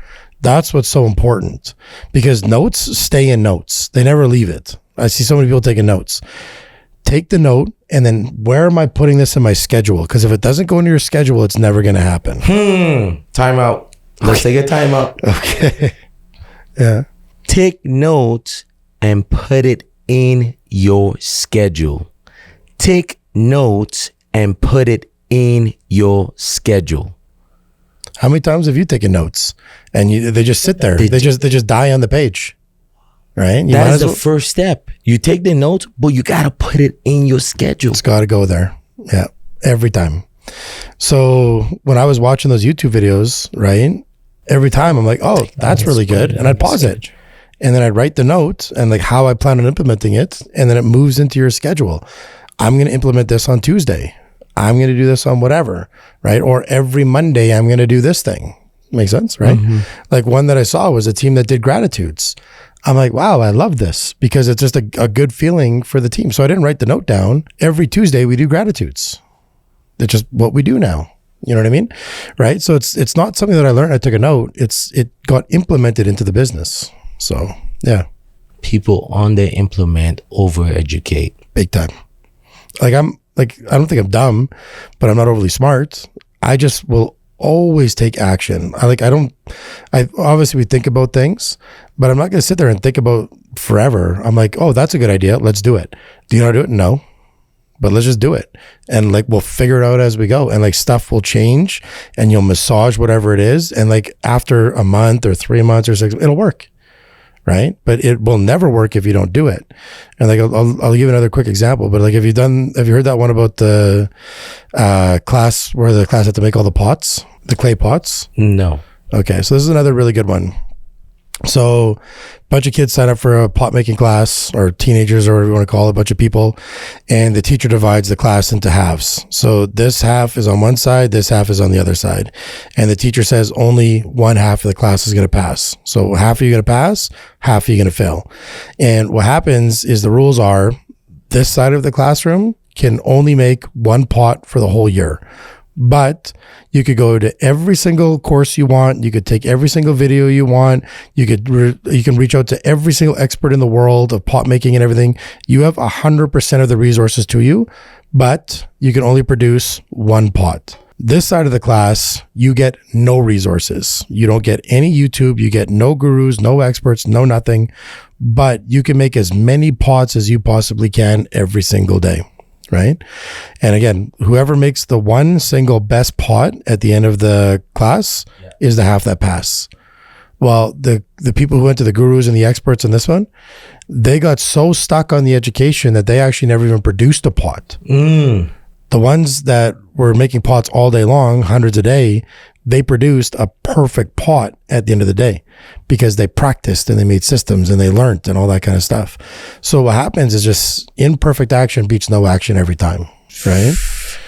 That's what's so important, because notes stay in notes. They never leave it. I see so many people taking notes. Take the note, and then where am I putting this in my schedule? Because if it doesn't go into your schedule, it's never going to happen. Time out. Let's take a time out. Okay. Yeah. Take notes and put it in your schedule. Take notes and put it in your schedule. How many times have you taken notes and they just sit there? They just die on the page, right? You That is the first step. You take the notes, but you got to put it in your schedule. It's got to go there. Yeah, every time. So when I was watching those YouTube videos, right, every time I'm like, oh, that's really good. And I'd pause it. And then I'd write the note and like how I plan on implementing it. And then it moves into your schedule. I'm going to implement this on Tuesday. I'm going to do this on whatever, right? Or every Monday, I'm going to do this thing. Makes sense, right? Like one that I saw was a team that did gratitudes. I'm like, wow, I love this because it's just a good feeling for the team. So I didn't write the note down. Every Tuesday we do gratitudes. It's just what we do now. You know what I mean? Right? So it's not something that I learned. I took a note. It got implemented into the business. So yeah. People implement, over educate. Big time. I don't think I'm dumb, but I'm not overly smart. I just will always take action. I obviously we think about things, but I'm not going to sit there and think about forever. I'm like, oh, that's a good idea. Let's do it. Do you know how to do it? No, but let's just do it. And like, we'll figure it out as we go. And like stuff will change and you'll massage whatever it is. And like after a month or 3 months or 6, it'll work. Right. But it will never work if you don't do it. And like, I'll give another quick example, but like, have you heard that one about the class where the class had to make all the pots, the clay pots? No. Okay. So this is another really good one. So a bunch of kids sign up for a pot making class, or teenagers, or whatever you want to call it, a bunch of people. And the teacher divides the class into halves. So this half is on one side, this half is on the other side. And the teacher says only one half of the class is going to pass. So half are you going to pass, half are you going to fail. And what happens is the rules are this side of the classroom can only make one pot for the whole year. But you could go to every single course you want. You could take every single video you want. You can reach out to every single expert in the world of pot making and everything. You have 100% of the resources to you, but you can only produce one pot. This side of the class, you get no resources. You don't get any YouTube. You get no gurus, no experts, no nothing, but you can make as many pots as you possibly can every single day. Right. And again, whoever makes the one single best pot at the end of the class is the half that pass. Well, the people who went to the gurus and the experts in this one, they got so stuck on the education that they actually never even produced a pot. The ones that were making pots all day long, hundreds a day, they produced a perfect pot at the end of the day because they practiced and they made systems and they learned and all that kind of stuff. So what happens is just imperfect action beats no action every time, right?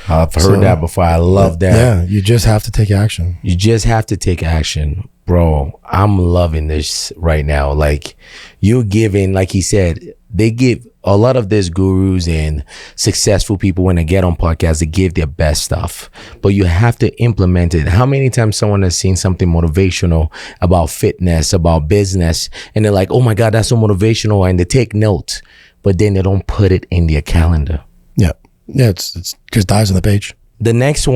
I've heard that before. I love that. Yeah, you just have to take action. You just have to take action. Bro, I'm loving this right now. Like, you're giving, like he said, they give a lot of these gurus and successful people, when they get on podcasts, they give their best stuff, but you have to implement it. How many times someone has seen something motivational about fitness, about business, and they're like, oh my God, that's so motivational, and they take notes, but then they don't put it in their calendar. Yeah, it's just dies on the page. The next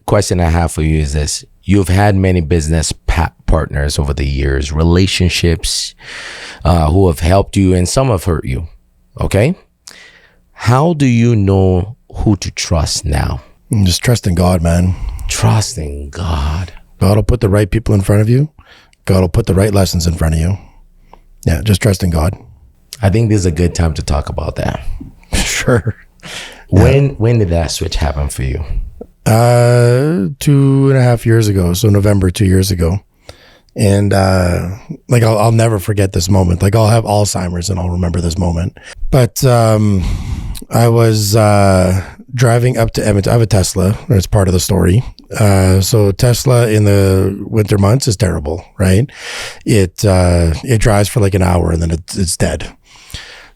question I have for you is this. You've had many business partners over the years, relationships who have helped you, and some have hurt you. Okay. How do you know who to trust now? Just trust in God, man. Trusting God. God will put the right people in front of you. God will put the right lessons in front of you. Yeah, just trust in God. I think this is a good time to talk about that. Sure. When did that switch happen for you? 2.5 years ago. So November, 2 years ago. And like I'll never forget this moment. Like I'll have Alzheimer's and I'll remember this moment. But I was driving up to Edmonton. I have a Tesla. It's part of the story. So Tesla in the winter months is terrible, right? It drives for like an hour and then it's dead.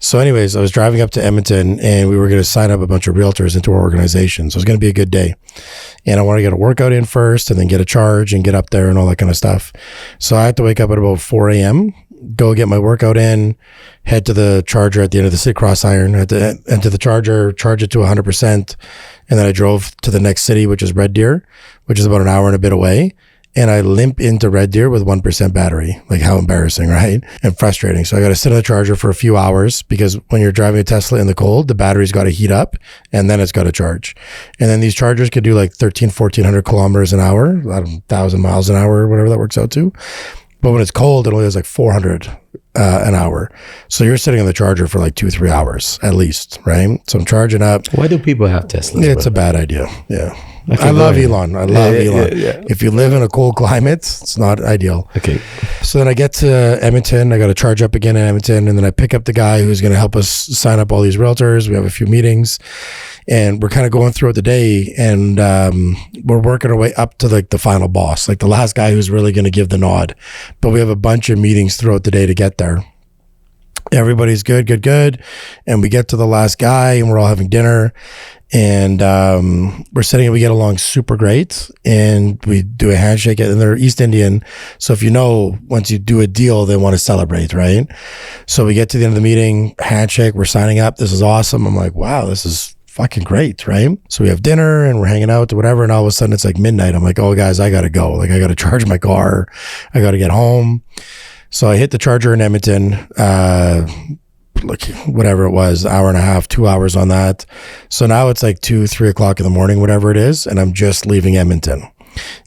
So anyways, I was driving up to Edmonton and we were going to sign up a bunch of realtors into our organization. So it was going to be a good day. And I wanted to get a workout in first and then get a charge and get up there and all that kind of stuff. So I had to wake up at about 4 a.m., go get my workout in, head to the charger at the end of the city, cross iron, I had to enter the charger, charge it to 100%. And then I drove to the next city, which is Red Deer, which is about an hour and a bit away. And I limp into Red Deer with 1% battery. Like how embarrassing, right? And frustrating. So I got to sit on the charger for a few hours because when you're driving a Tesla in the cold, the battery's got to heat up and then it's got to charge. And then these chargers could do like 1,400 kilometers an hour, 1,000 miles an hour, whatever that works out to. But when it's cold, it only does like 400 an hour. So you're sitting on the charger for like 2-3 hours at least, right? So I'm charging up. Why do people have Teslas? It's a bad idea. Yeah. Okay, I love ahead. Elon. I love Elon. Yeah. If you live in a cold climate, it's not ideal. Okay. So then I get to Edmonton. I got to charge up again in Edmonton. And then I pick up the guy who's going to help us sign up all these realtors. We have a few meetings and we're kind of going throughout the day. And we're working our way up to like the final boss, like the last guy who's really going to give the nod. But we have a bunch of meetings throughout the day to get there. Everybody's good. And we get to the last guy and we're all having dinner. And we're sitting and we get along super great. And we do a handshake and they're East Indian. So if you know, once you do a deal, they want to celebrate, right? So we get to the end of the meeting, handshake, we're signing up. This is awesome. I'm like, wow, this is fucking great, right? So we have dinner and we're hanging out or whatever. And all of a sudden it's like midnight. I'm like, oh guys, I got to go. Like I got to charge my car. I got to get home. So I hit the charger in Edmonton, like whatever it was, hour and a half, 2 hours on that. So now it's like 2-3 o'clock in the morning, whatever it is. And I'm just leaving Edmonton.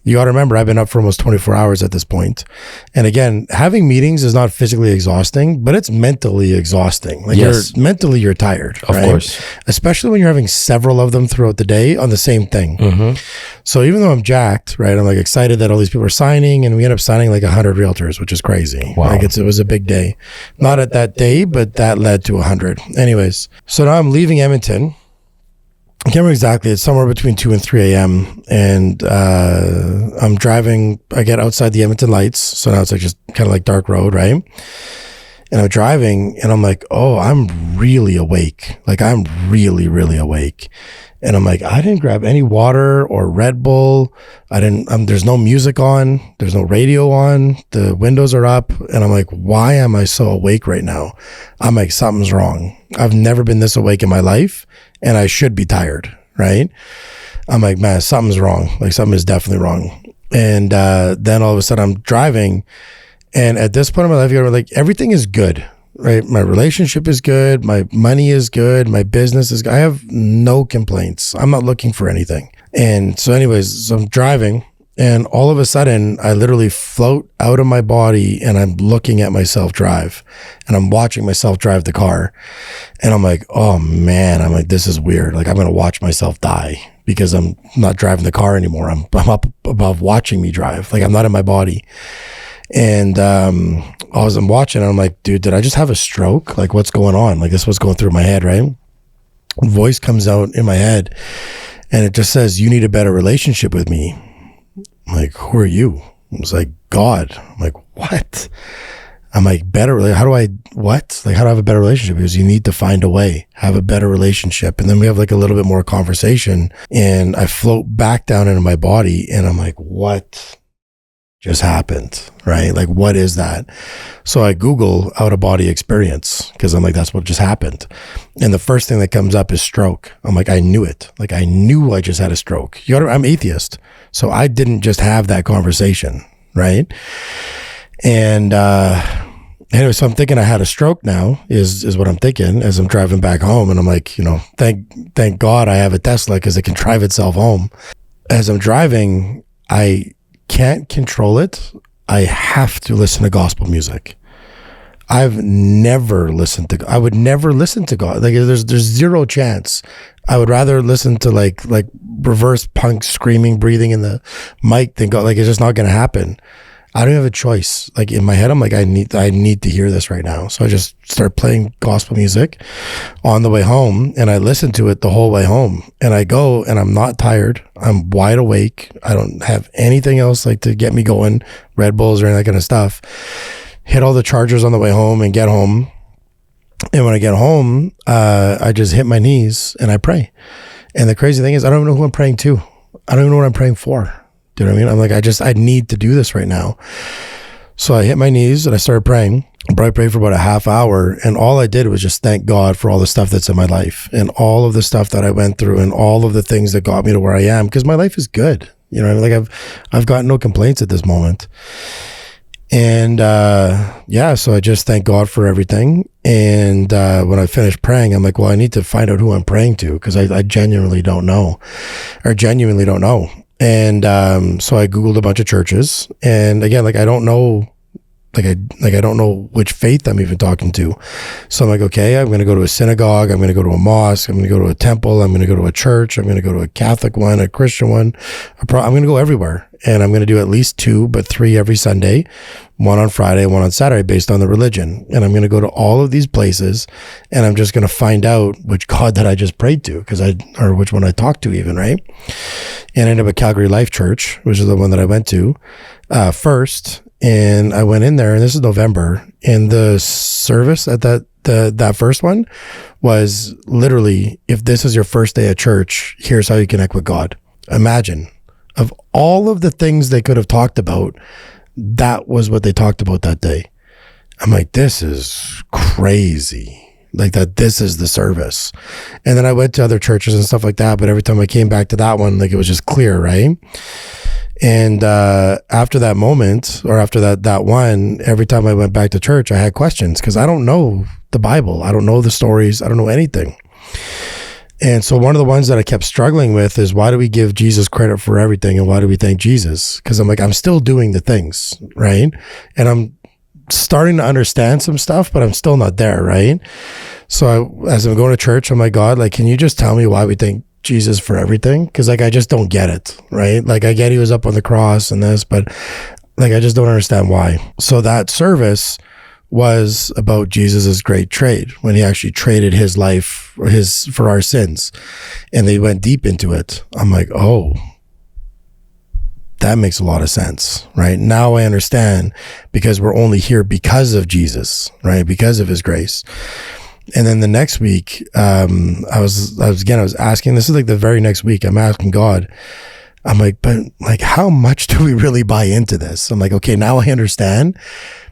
You got to remember, I've been up for almost 24 hours at this point. And again, having meetings is not physically exhausting, but it's mentally exhausting. Like Yes. you're tired. Of course. Especially when you're having several of them throughout the day on the same thing. Mm-hmm. So even though I'm jacked, right, I'm like excited that all these people are signing and we end up signing like 100 realtors, which is crazy. Wow. Like it was a big day. Not at that day, but that led to 100. Anyways, so now I'm leaving Edmonton. I can't remember exactly. It's somewhere between 2 and 3 a.m. And I'm driving. I get outside the Edmonton lights. So now it's like just kind of like dark road, right? And I'm driving and I'm like, oh, I'm really awake. Like I'm really, really awake. And I'm like, I didn't grab any water or Red Bull. I didn't, there's no music on. There's no radio on. The windows are up. And I'm like, why am I so awake right now? I'm like, something's wrong. I've never been this awake in my life and I should be tired, right? I'm like, man, something's wrong. Like something is definitely wrong. And then all of a sudden I'm driving. And at this point in my life, you're like, everything is good. Right. My relationship is good. My money is good. My business is good. I have no complaints. I'm not looking for anything. And so anyways, so I'm driving and all of a sudden I literally float out of my body and I'm looking at myself drive and I'm watching myself drive the car. And I'm like, oh man, I'm like, this is weird. Like I'm going to watch myself die because I'm not driving the car anymore. I'm up above watching me drive. Like I'm not in my body. And as I'm watching, I'm like, dude, did I just have a stroke? Like, what's going on? Like, this was going through my head, right? Voice comes out in my head, and it just says, you need a better relationship with me. I'm like, who are you? I was like, God. I'm like, what? I'm like, better? How do I, what? Like, how do I have a better relationship? Because you need to find a way, have a better relationship. And then we have like a little bit more conversation, and I float back down into my body, and I'm like, what just happened, right? Like, what is that? So I Google out of body experience because I'm like, that's what just happened. And the first thing that comes up is stroke. I'm like, I knew it. Like, I knew I just had a stroke. I'm atheist. So I didn't just have that conversation, right? And anyway, so I'm thinking I had a stroke now is what I'm thinking as I'm driving back home. And I'm like, thank God I have a Tesla because it can drive itself home. As I'm driving, I can't control it. I have to listen to gospel music. I would never listen to God. Like there's zero chance. I would rather listen to like reverse punk screaming, breathing in the mic than God. Like it's just not going to happen. I don't have a choice. Like in my head, I'm like, I need to hear this right now. So I just start playing gospel music on the way home and I listen to it the whole way home and I go and I'm not tired. I'm wide awake. I don't have anything else like to get me going, Red Bulls or any that kind of stuff. Hit all the chargers on the way home and get home. And when I get home, I just hit my knees and I pray. And the crazy thing is I don't even know who I'm praying to. I don't even know what I'm praying for. Do you know what I mean? I'm like, I need to do this right now. So I hit my knees and I started praying. I prayed for about a half hour. And all I did was just thank God for all the stuff that's in my life and all of the stuff that I went through and all of the things that got me to where I am. Because my life is good. You know what I mean? Like I've got no complaints at this moment. And so I just thank God for everything. And when I finished praying, I'm like, well, I need to find out who I'm praying to because I genuinely don't know. And so I Googled a bunch of churches. And again, like I don't know I don't know which faith I'm even talking to. So I'm like, okay, I'm going to go to a synagogue. I'm going to go to a mosque. I'm going to go to a temple. I'm going to go to a church. I'm going to go to a Catholic one, a Christian one. I'm going to go everywhere. And I'm going to do at least 2, but 3 every Sunday, 1 on Friday, 1 on Saturday, based on the religion. And I'm going to go to all of these places, and I'm just going to find out which God that I just prayed to, or which one I talked to even, right? And I ended up at Calgary Life Church, which is the one that I went to first. And I went in there, and this is November, and the service at that first one was literally, if this is your first day at church, here's how you connect with God. Imagine. Of all of the things they could have talked about, that was what they talked about that day. I'm like, this is crazy. Like that, this is the service. And then I went to other churches and stuff like that, but every time I came back to that one, like it was just clear, right? And after that moment, or after that one, every time I went back to church, I had questions because I don't know the Bible. I don't know the stories. I don't know anything. And so one of the ones that I kept struggling with is, why do we give Jesus credit for everything, and why do we thank Jesus? Because I'm like, I'm still doing the things, right? And I'm starting to understand some stuff, but I'm still not there, right? So as I'm going to church, I'm like, God, like, can you just tell me why we thank Jesus for everything? Because like, I just don't get it, right? Like, I get he was up on the cross and this, but like, I just don't understand why. So that service was about Jesus's great trade, when he actually traded his life for our sins, and they went deep into it. I'm like, oh, that makes a lot of sense, right? Now I understand, because we're only here because of Jesus, right? Because of his grace. And then the next week, I was asking, this is like the very next week, I'm asking God, I'm like, but like, how much do we really buy into this? I'm like, okay, now I understand.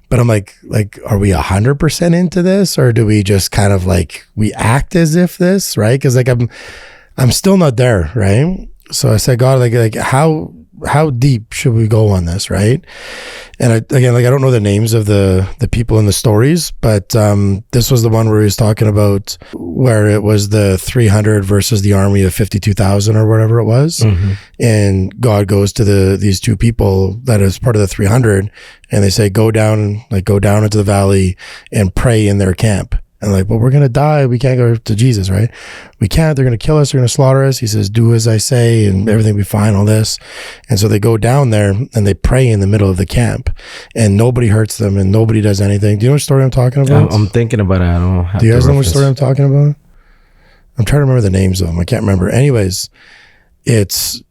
But I'm like, are we 100% into this, or do we just kind of like, we act as if this, right? Because like, I'm still not there, right? So I said, God, like how deep should we go on this, right? And I don't know the names of the people in the stories, but this was the one where he was talking about where it was the 300 versus the army of 52,000 or whatever it was. Mm-hmm. And God goes to these 2 people that is part of the 300, and they say, go down into the valley and pray in their camp. And like, well, we're going to die. We can't go to Jesus, right? We can't. They're going to kill us. They're going to slaughter us. He says, do as I say, and everything will be fine, all this. And so they go down there and they pray in the middle of the camp, and nobody hurts them and nobody does anything. Do you know what story I'm talking about? I'm thinking about it. I don't have. Do you guys know what story I'm talking about? I'm trying to remember the names of them. I can't remember. Anyways, it's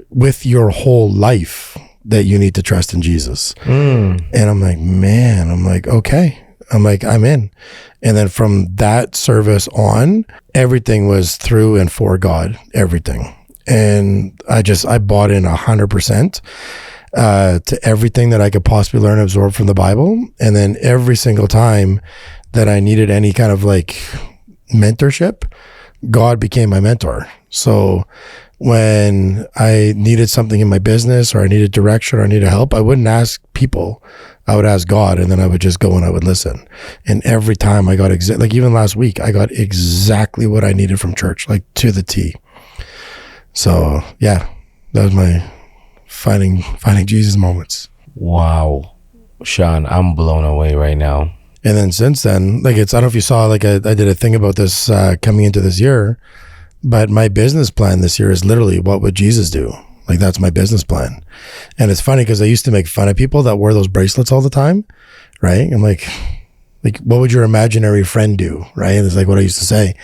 with your whole life that you need to trust in Jesus. And I'm like, man, okay. I'm like, I'm in. And then from that service on, everything was through and for God, everything. And I bought in 100% to everything that I could possibly learn and absorb from the Bible. And then every single time that I needed any kind of like mentorship, God became my mentor. So when I needed something in my business, or I needed direction, or I needed help, I wouldn't ask people. I would ask God, and then I would just go and I would listen. And every time I got like even last week, I got exactly what I needed from church, like to the T. So yeah, that was my finding Jesus moments. Wow, Shawn, I'm blown away right now. And then since then, like I don't know if you saw, like I did a thing about this coming into this year, but my business plan this year is literally, what would Jesus do? Like, that's my business plan. And it's funny because I used to make fun of people that wear those bracelets all the time, right? I'm like, what would your imaginary friend do, right? And it's like what I used to say.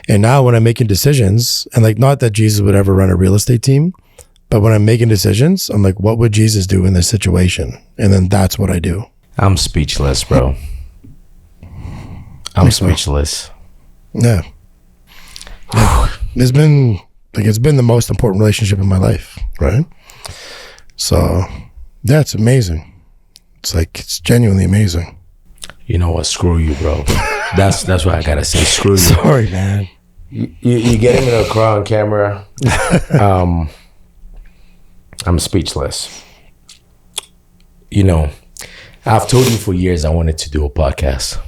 And now when I'm making decisions, and like, not that Jesus would ever run a real estate team, but when I'm making decisions, I'm like, what would Jesus do in this situation? And then that's what I do. I'm speechless, bro. I'm speechless. Yeah. It's been the most important relationship in my life, right? So yeah, it's amazing. It's genuinely amazing. You know what? Screw you, bro. That's what I gotta say. Screw you. Sorry, man. You getting me to cry on camera. I'm speechless. You know, I've told you for years I wanted to do a podcast.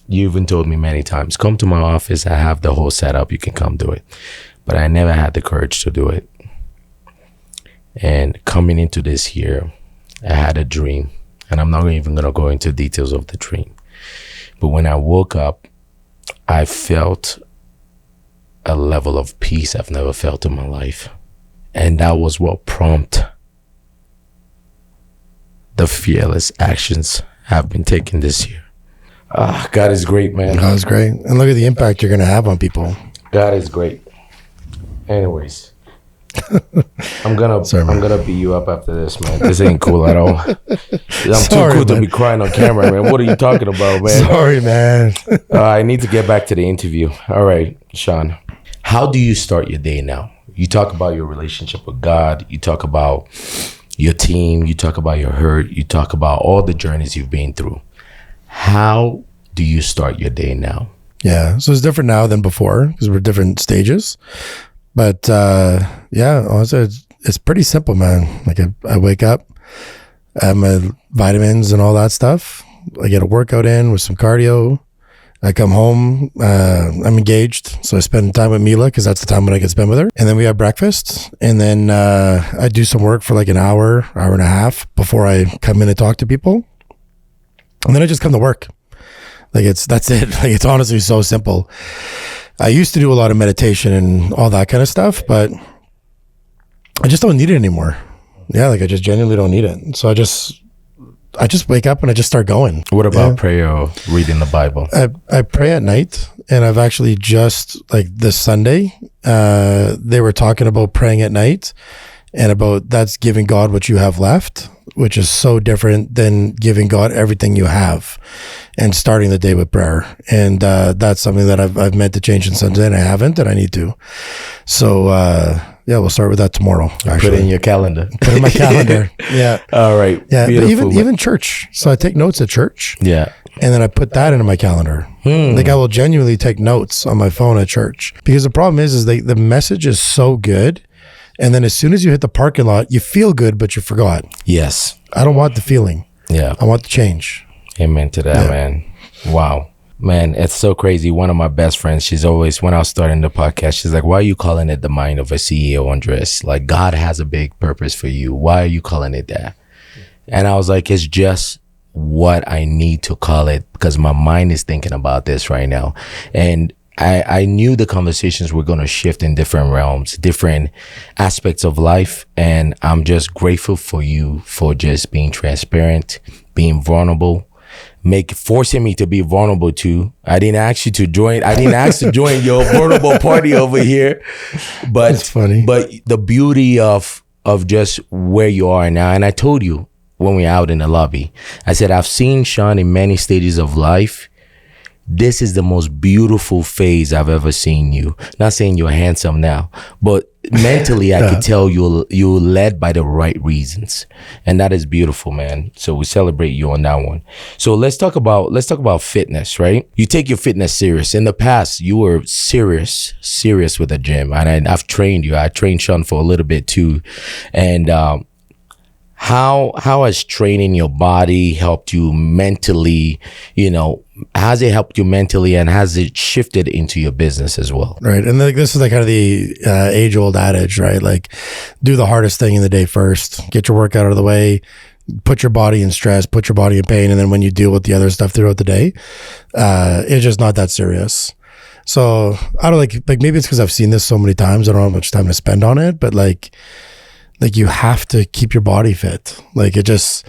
You even told me many times, come to my office. I have the whole setup. You can come do it. But I never had the courage to do it. And coming into this year, I had a dream. And I'm not even going to go into details of the dream. But when I woke up, I felt a level of peace I've never felt in my life. And that was what prompted the fearless actions I've been taking this year. God is great, man. God is great. And look at the impact you're going to have on people. God is great. Anyways, I'm gonna beat you up after this, man. This ain't cool at all. I'm too cool to be crying on camera, man. What are you talking about, man? Sorry, man. I need to get back to the interview. All right, Shawn. How do you start your day now? You talk about your relationship with God. You talk about your team. You talk about your hurt. You talk about all the journeys you've been through. How do you start your day now? Yeah, so it's different now than before because we're different stages. But honestly, it's pretty simple, man. Like I wake up, I have my vitamins and all that stuff. I get a workout in with some cardio. I come home, I'm engaged, so I spend time with Mila because that's the time when I can spend with her. And then we have breakfast, and then I do some work for like an hour and a half before I come in and talk to people. And then I just come to work. That's it. Like, it's honestly so simple. I used to do a lot of meditation and all that kind of stuff, but I just don't need it anymore. Yeah, like I just genuinely don't need it. So I just wake up and I just start going. What about prayer or reading the Bible? I pray at night, and I've actually just, like this Sunday, they were talking about praying at night and about that's giving God what you have left, which is so different than giving God everything you have and starting the day with prayer. And that's something that I've meant to change on Sunday, and I haven't, and I need to. So we'll start with that tomorrow. Actually. Put it in your calendar. Put it in my calendar. Yeah. All right. Yeah. But even church. So I take notes at church. Yeah. And then I put that into my calendar. Like I will genuinely take notes on my phone at church, because the problem is the message is so good. And then as soon as you hit the parking lot, you feel good, but you forgot. Yes. I don't want the feeling. Yeah. I want the change. Amen to that, man. Wow. Man, it's so crazy. One of my best friends, she's always, when I was starting the podcast, she's like, why are you calling it the mind of a CEO, Andres? Like, God has a big purpose for you. Why are you calling it that? And I was like, it's just what I need to call it, because my mind is thinking about this right now. And I knew the conversations were going to shift in different realms, different aspects of life. And I'm just grateful for you for just being transparent, being vulnerable, forcing me to be vulnerable too. I didn't ask you to join. I didn't ask to join your vulnerable party over here. But it's funny. But the beauty of just where you are now. And I told you when we were out in the lobby, I said, I've seen Shawn in many stages of life. This is the most beautiful phase I've ever seen you. Not saying you're handsome now, but mentally I could tell you're led by the right reasons. And that is beautiful, man. So we celebrate you on that one. So let's talk about fitness, right? You take your fitness serious. In the past, you were serious with the gym. And I've trained you. I trained Shawn for a little bit too. And how has training your body helped you mentally? Has it helped you mentally, and has it shifted into your business as well? Right. And this is like kind of the age old adage, right? Like, do the hardest thing in the day first, get your workout out of the way, put your body in stress, put your body in pain. And then when you deal with the other stuff throughout the day, it's just not that serious. So I don't like maybe it's because I've seen this so many times. I don't have much time to spend on it, but like you have to keep your body fit. Like, it just,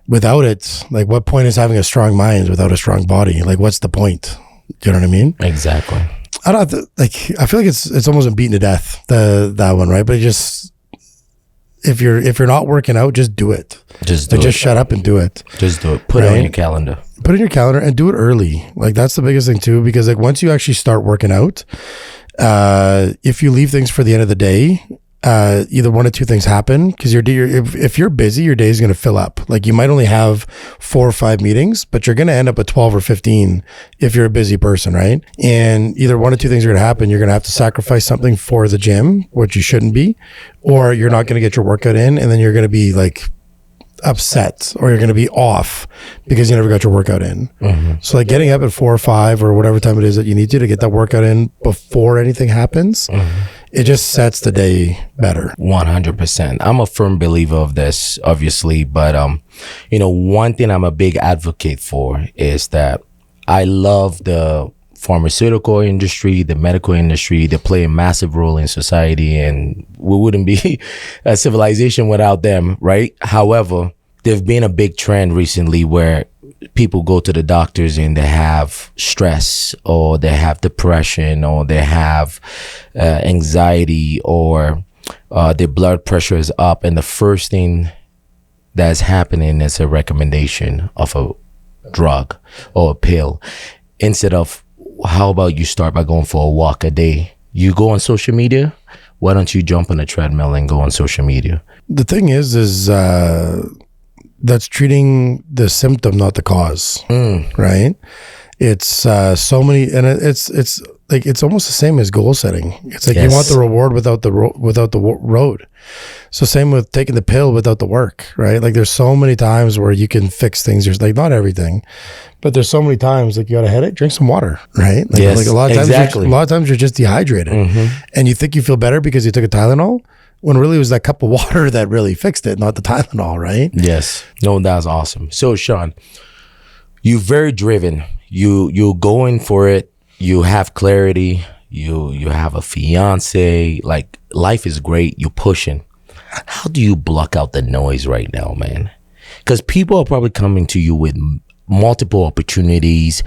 without it, like, what point is having a strong mind without a strong body? Like, what's the point? Do you know what I mean? Exactly. I don't have to, I feel like it's almost been beaten to death, that one, right? But it just, if you're not working out, just do it. Just shut up and do it. Just do it. Put it on your calendar. Put it in your calendar and do it early. Like, that's the biggest thing too, because like once you actually start working out, if you leave things for the end of the day, either one of two things happen, because if you're busy, your day is going to fill up. Like, you might only have 4 or 5 meetings, but you're going to end up with 12 or 15 if you're a busy person, right? And either one of two things are going to happen. You're going to have to sacrifice something for the gym, which you shouldn't be, or you're not going to get your workout in, and then you're going to be like upset, or you're going to be off because you never got your workout in. Mm-hmm. So like getting up at 4 or 5 or whatever time it is that you need to get that workout in before anything happens it just sets the day better. 100%. I'm a firm believer of this, obviously, but one thing I'm a big advocate for is that I love the pharmaceutical industry, the medical industry. They play a massive role in society, and we wouldn't be a civilization without them, right? However, there's been a big trend recently where people go to the doctors and they have stress, or they have depression, or they have anxiety, or their blood pressure is up, and the first thing that's happening is a recommendation of a drug or a pill, instead of, how about you start by going for a walk a day? You go on social media, why don't you jump on a treadmill and go on social media? The thing is that's treating the symptom, not the cause, right? It's so many, and it's like, it's almost the same as goal setting. It's like, you want the reward without the road. So same with taking the pill without the work, right? Like, there's so many times where you can fix things. There's like, not everything, but there's so many times, like, you got a headache, drink some water, right? Like, like a lot of times you're just dehydrated, and you think you feel better because you took a Tylenol, when really it was that cup of water that really fixed it, not the Tylenol, right? Yes. No, that's awesome. So, Shawn, you're very driven. You're going for it. You have clarity. You have a fiance. Like, life is great. You're pushing. How do you block out the noise right now, man? Because people are probably coming to you with multiple opportunities.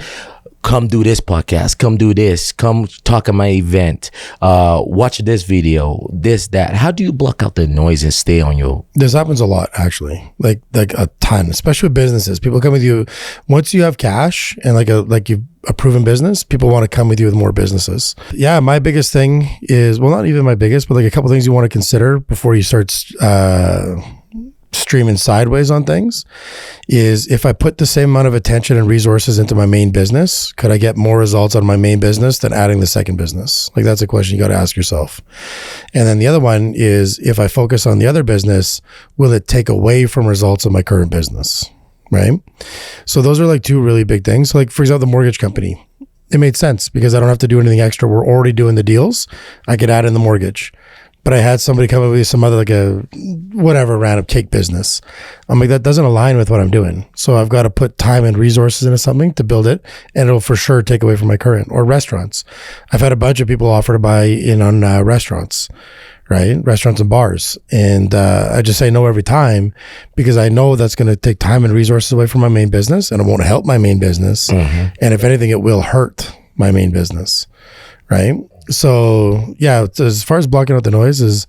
Come do this podcast, come do this, come talk at my event, watch this video, this, that. How do you block out the noise and stay on your... This happens a lot, actually, like a ton, especially with businesses. People come with you, once you have cash and like you've a proven business, people want to come with you with more businesses. Yeah, my biggest thing is, well, not even my biggest, but like a couple things you want to consider before you start streaming sideways on things is, if I put the same amount of attention and resources into my main business, could I get more results on my main business than adding the second business? Like, that's a question you got to ask yourself. And then the other one is, if I focus on the other business, will it take away from results of my current business? Right? So those are like two really big things. So like, for example, the mortgage company, it made sense because I don't have to do anything extra. We're already doing the deals. I could add in the mortgage. But I had somebody come up with some other, like a whatever random cake business. I'm like, that doesn't align with what I'm doing. So I've got to put time and resources into something to build it, and it'll for sure take away from my current. Or restaurants. I've had a bunch of people offer to buy in on restaurants, right? Restaurants and bars. And I just say no every time, because I know that's going to take time and resources away from my main business, and it won't help my main business. And if anything, it will hurt my main business, right? So yeah, as far as blocking out the noise is,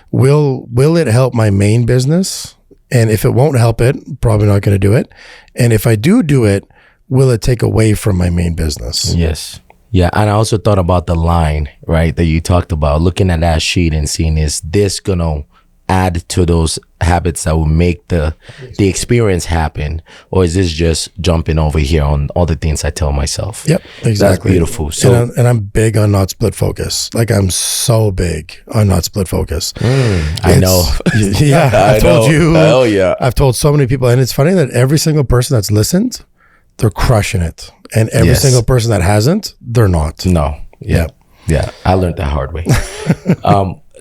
will it help my main business? And if it won't help it, probably not going to do it. And if I do it, will it take away from my main business? Yes. Yeah. And I also thought about the line, right, that you talked about, looking at that sheet and seeing, is this going to add to those habits that will make the experience happen, or is this just jumping over here on all the things I tell myself? Yep, exactly. That's beautiful. So, and I'm big on not split focus. Like, I'm so big on not split focus. I know. Yeah, I've told you. Oh yeah. I've told so many people, and it's funny that every single person that's listened, they're crushing it, and every single person that hasn't, they're not. No. Yeah. Yeah. I learned the hard way.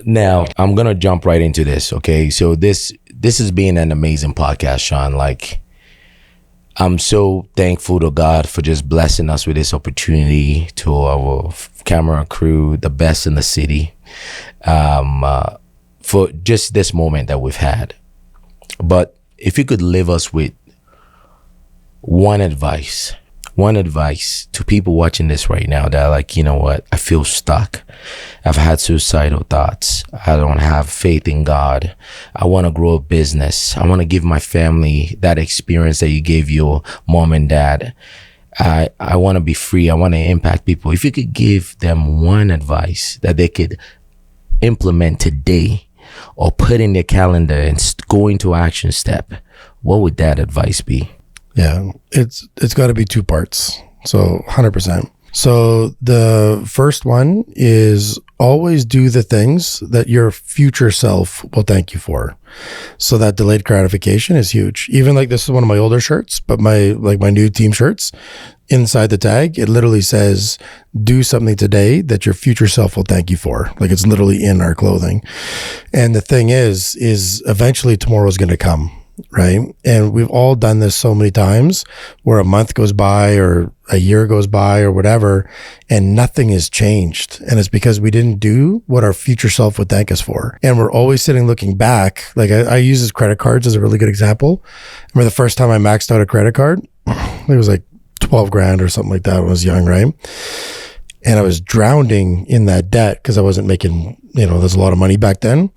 Now I'm gonna jump right into this. Okay, so this has been an amazing podcast, Shawn. Like, I'm so thankful to God for just blessing us with this opportunity, to our camera crew, the best in the city, for just this moment that we've had. But if you could leave us with one advice to people watching this right now that are like, you know what, I feel stuck. I've had suicidal thoughts. I don't have faith in God. I want to grow a business. I want to give my family that experience that you gave your mom and dad. I want to be free. I want to impact people. If you could give them one advice that they could implement today, or put in their calendar and go into action step, what would that advice be? Yeah, it's got to be two parts. So 100%. So the first one is always do the things that your future self will thank you for. So that delayed gratification is huge. Even like this is one of my older shirts, but my new team shirts, inside the tag, it literally says, do something today that your future self will thank you for. Like it's literally in our clothing. And the thing is eventually tomorrow's going to come. Right. And we've all done this so many times where a month goes by or a year goes by or whatever, and nothing has changed. And it's because we didn't do what our future self would thank us for. And we're always sitting looking back. Like I use his credit cards as a really good example. I remember the first time I maxed out a credit card, it was like 12 grand or something like that when I was young. Right. And I was drowning in that debt because I wasn't making, there's a lot of money back then.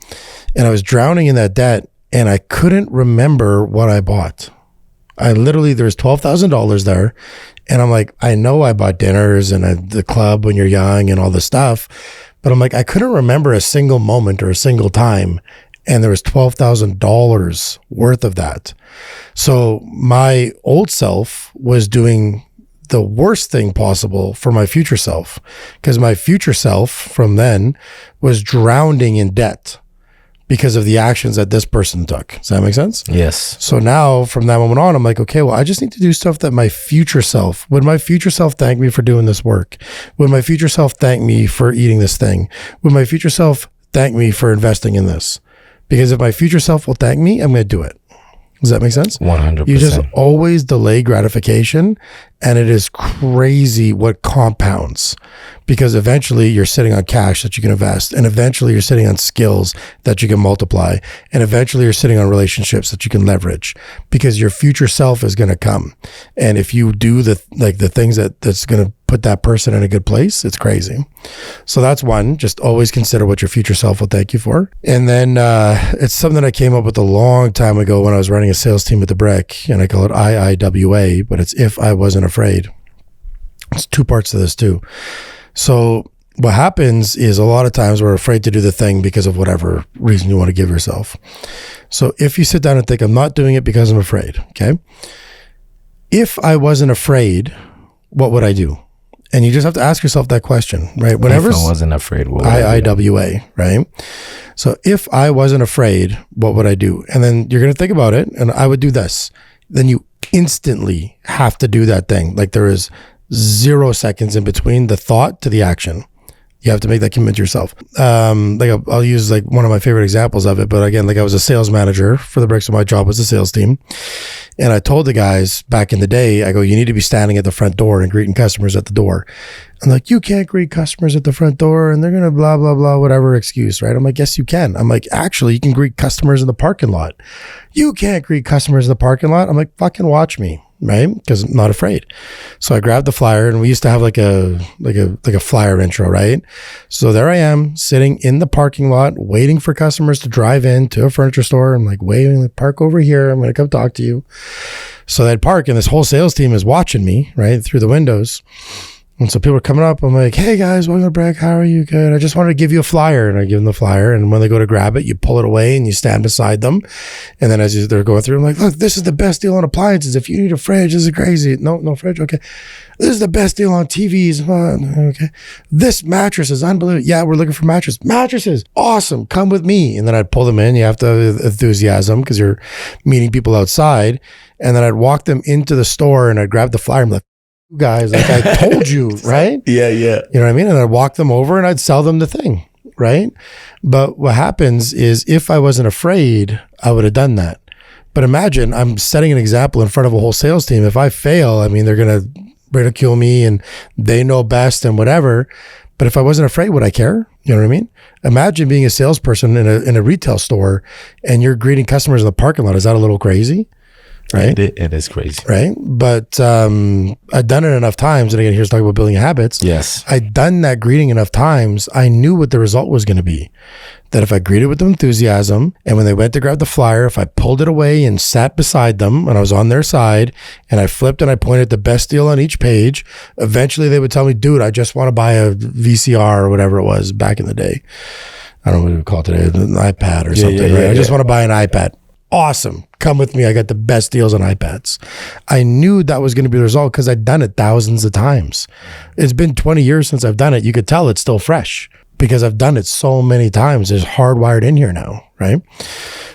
And I was drowning in that debt. And I couldn't remember what I bought. There's $12,000 there. And I'm like, I know I bought dinners and the club when you're young and all this stuff. But I'm like, I couldn't remember a single moment or a single time. And there was $12,000 worth of that. So my old self was doing the worst thing possible for my future self, because my future self from then was drowning in debt because of the actions that this person took. Does that make sense? Yes. So now from that moment on, I'm like, okay, well, I just need to do stuff that my future self, would my future self thank me for doing this work? Would my future self thank me for eating this thing? Would my future self thank me for investing in this? Because if my future self will thank me, I'm going to do it. Does that make sense? 100%. You just always delay gratification, and it is crazy what compounds, because eventually you're sitting on cash that you can invest, and eventually you're sitting on skills that you can multiply, and eventually you're sitting on relationships that you can leverage, because your future self is going to come. And if you do the things that's going to put that person in a good place, it's crazy. So that's one. Just always consider what your future self will thank you for. And then it's something I came up with a long time ago when I was running a sales team at the Brick, and I call it IIWA, but it's if I wasn't afraid. It's two parts to this too. So what happens is a lot of times we're afraid to do the thing because of whatever reason you want to give yourself. So if you sit down and think, I'm not doing it because I'm afraid, okay? If I wasn't afraid, what would I do? And you just have to ask yourself that question, right? Whenever if I wasn't afraid, what would IIWA, right? So if I wasn't afraid, what would I do? And then you're going to think about it, and I would do this. Then you instantly have to do that thing. Like there is 0 seconds in between the thought to the action. You have to make that commitment to yourself. I'll use like one of my favorite examples of it. But again, like I was a sales manager for the Bricks, so my job was the sales team. And I told the guys back in the day, I go, you need to be standing at the front door and greeting customers at the door. I'm like, you can't greet customers at the front door and they're going to blah, blah, blah, whatever excuse, right? I'm like, yes, you can. I'm like, actually, you can greet customers in the parking lot. You can't greet customers in the parking lot. I'm like, fucking watch me. Right? Because I'm not afraid. So I grabbed the flyer, and we used to have like a flyer intro, right? So there I am sitting in the parking lot, waiting for customers to drive in to a furniture store. I'm like waving, like, park over here. I'm going to come talk to you. So they'd park, and this whole sales team is watching me, right, through the windows. And so people are coming up. I'm like, hey guys, welcome to Breck. How are you? Good. I just wanted to give you a flyer. And I give them the flyer. And when they go to grab it, you pull it away and you stand beside them. And then as they're going through, I'm like, look, this is the best deal on appliances. If you need a fridge, this is crazy. No fridge. Okay. This is the best deal on TVs. Okay. This mattress is unbelievable. Yeah, we're looking for mattresses. Awesome. Come with me. And then I'd pull them in. You have to have enthusiasm because you're meeting people outside. And then I'd walk them into the store and I'd grab the flyer. I'm like, guys, like I told you, right? Yeah. You know what I mean? And I'd walk them over and I'd sell them the thing, right? But what happens is if I wasn't afraid, I would have done that. But imagine I'm setting an example in front of a whole sales team. If I fail, I mean, they're going to ridicule me and they know best and whatever. But if I wasn't afraid, would I care? You know what I mean? Imagine being a salesperson in a retail store and you're greeting customers in the parking lot. Is that a little crazy? Right? It is crazy. Right? But I'd done it enough times. And again, here's talking about building habits. Yes. I'd done that greeting enough times. I knew what the result was going to be. That if I greeted with enthusiasm and when they went to grab the flyer, if I pulled it away and sat beside them and I was on their side and I flipped and I pointed the best deal on each page, eventually they would tell me, dude, I just want to buy a VCR or whatever it was back in the day. I don't know what we would call it today, an iPad or something. Right? I just want to buy an iPad. Awesome. Come with me. I got the best deals on iPads. I knew that was going to be the result because I'd done it thousands of times. It's been 20 years since I've done it. You could tell it's still fresh because I've done it so many times. It's hardwired in here now, right?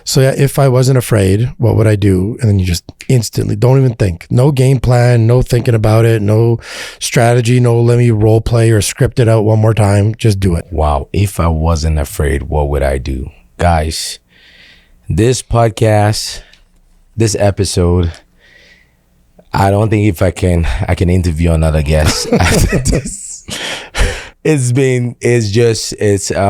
So yeah, if I wasn't afraid, what would I do? And then you just instantly don't even think. No game plan, no thinking about it, no strategy, no let me role play or script it out one more time. Just do it. Wow. If I wasn't afraid, what would I do? Guys, this podcast, this episode, I don't think if I can interview another guest after this. I'm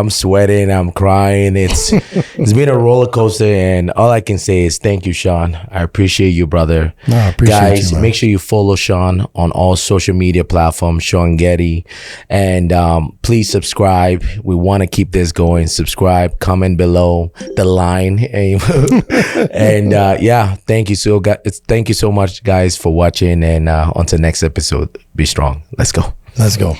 sweating, I'm crying. It's been a roller coaster, and all I can say is thank you, Shawn. I appreciate you, brother. No, I appreciate Guys, you, man. make sure you follow Shawn on all social media platforms, Shawn Getty, and please subscribe. We want to keep this going. Subscribe, comment below the line, and yeah, thank you so much, guys, for watching. And until next episode, be strong. Let's go. Let's go.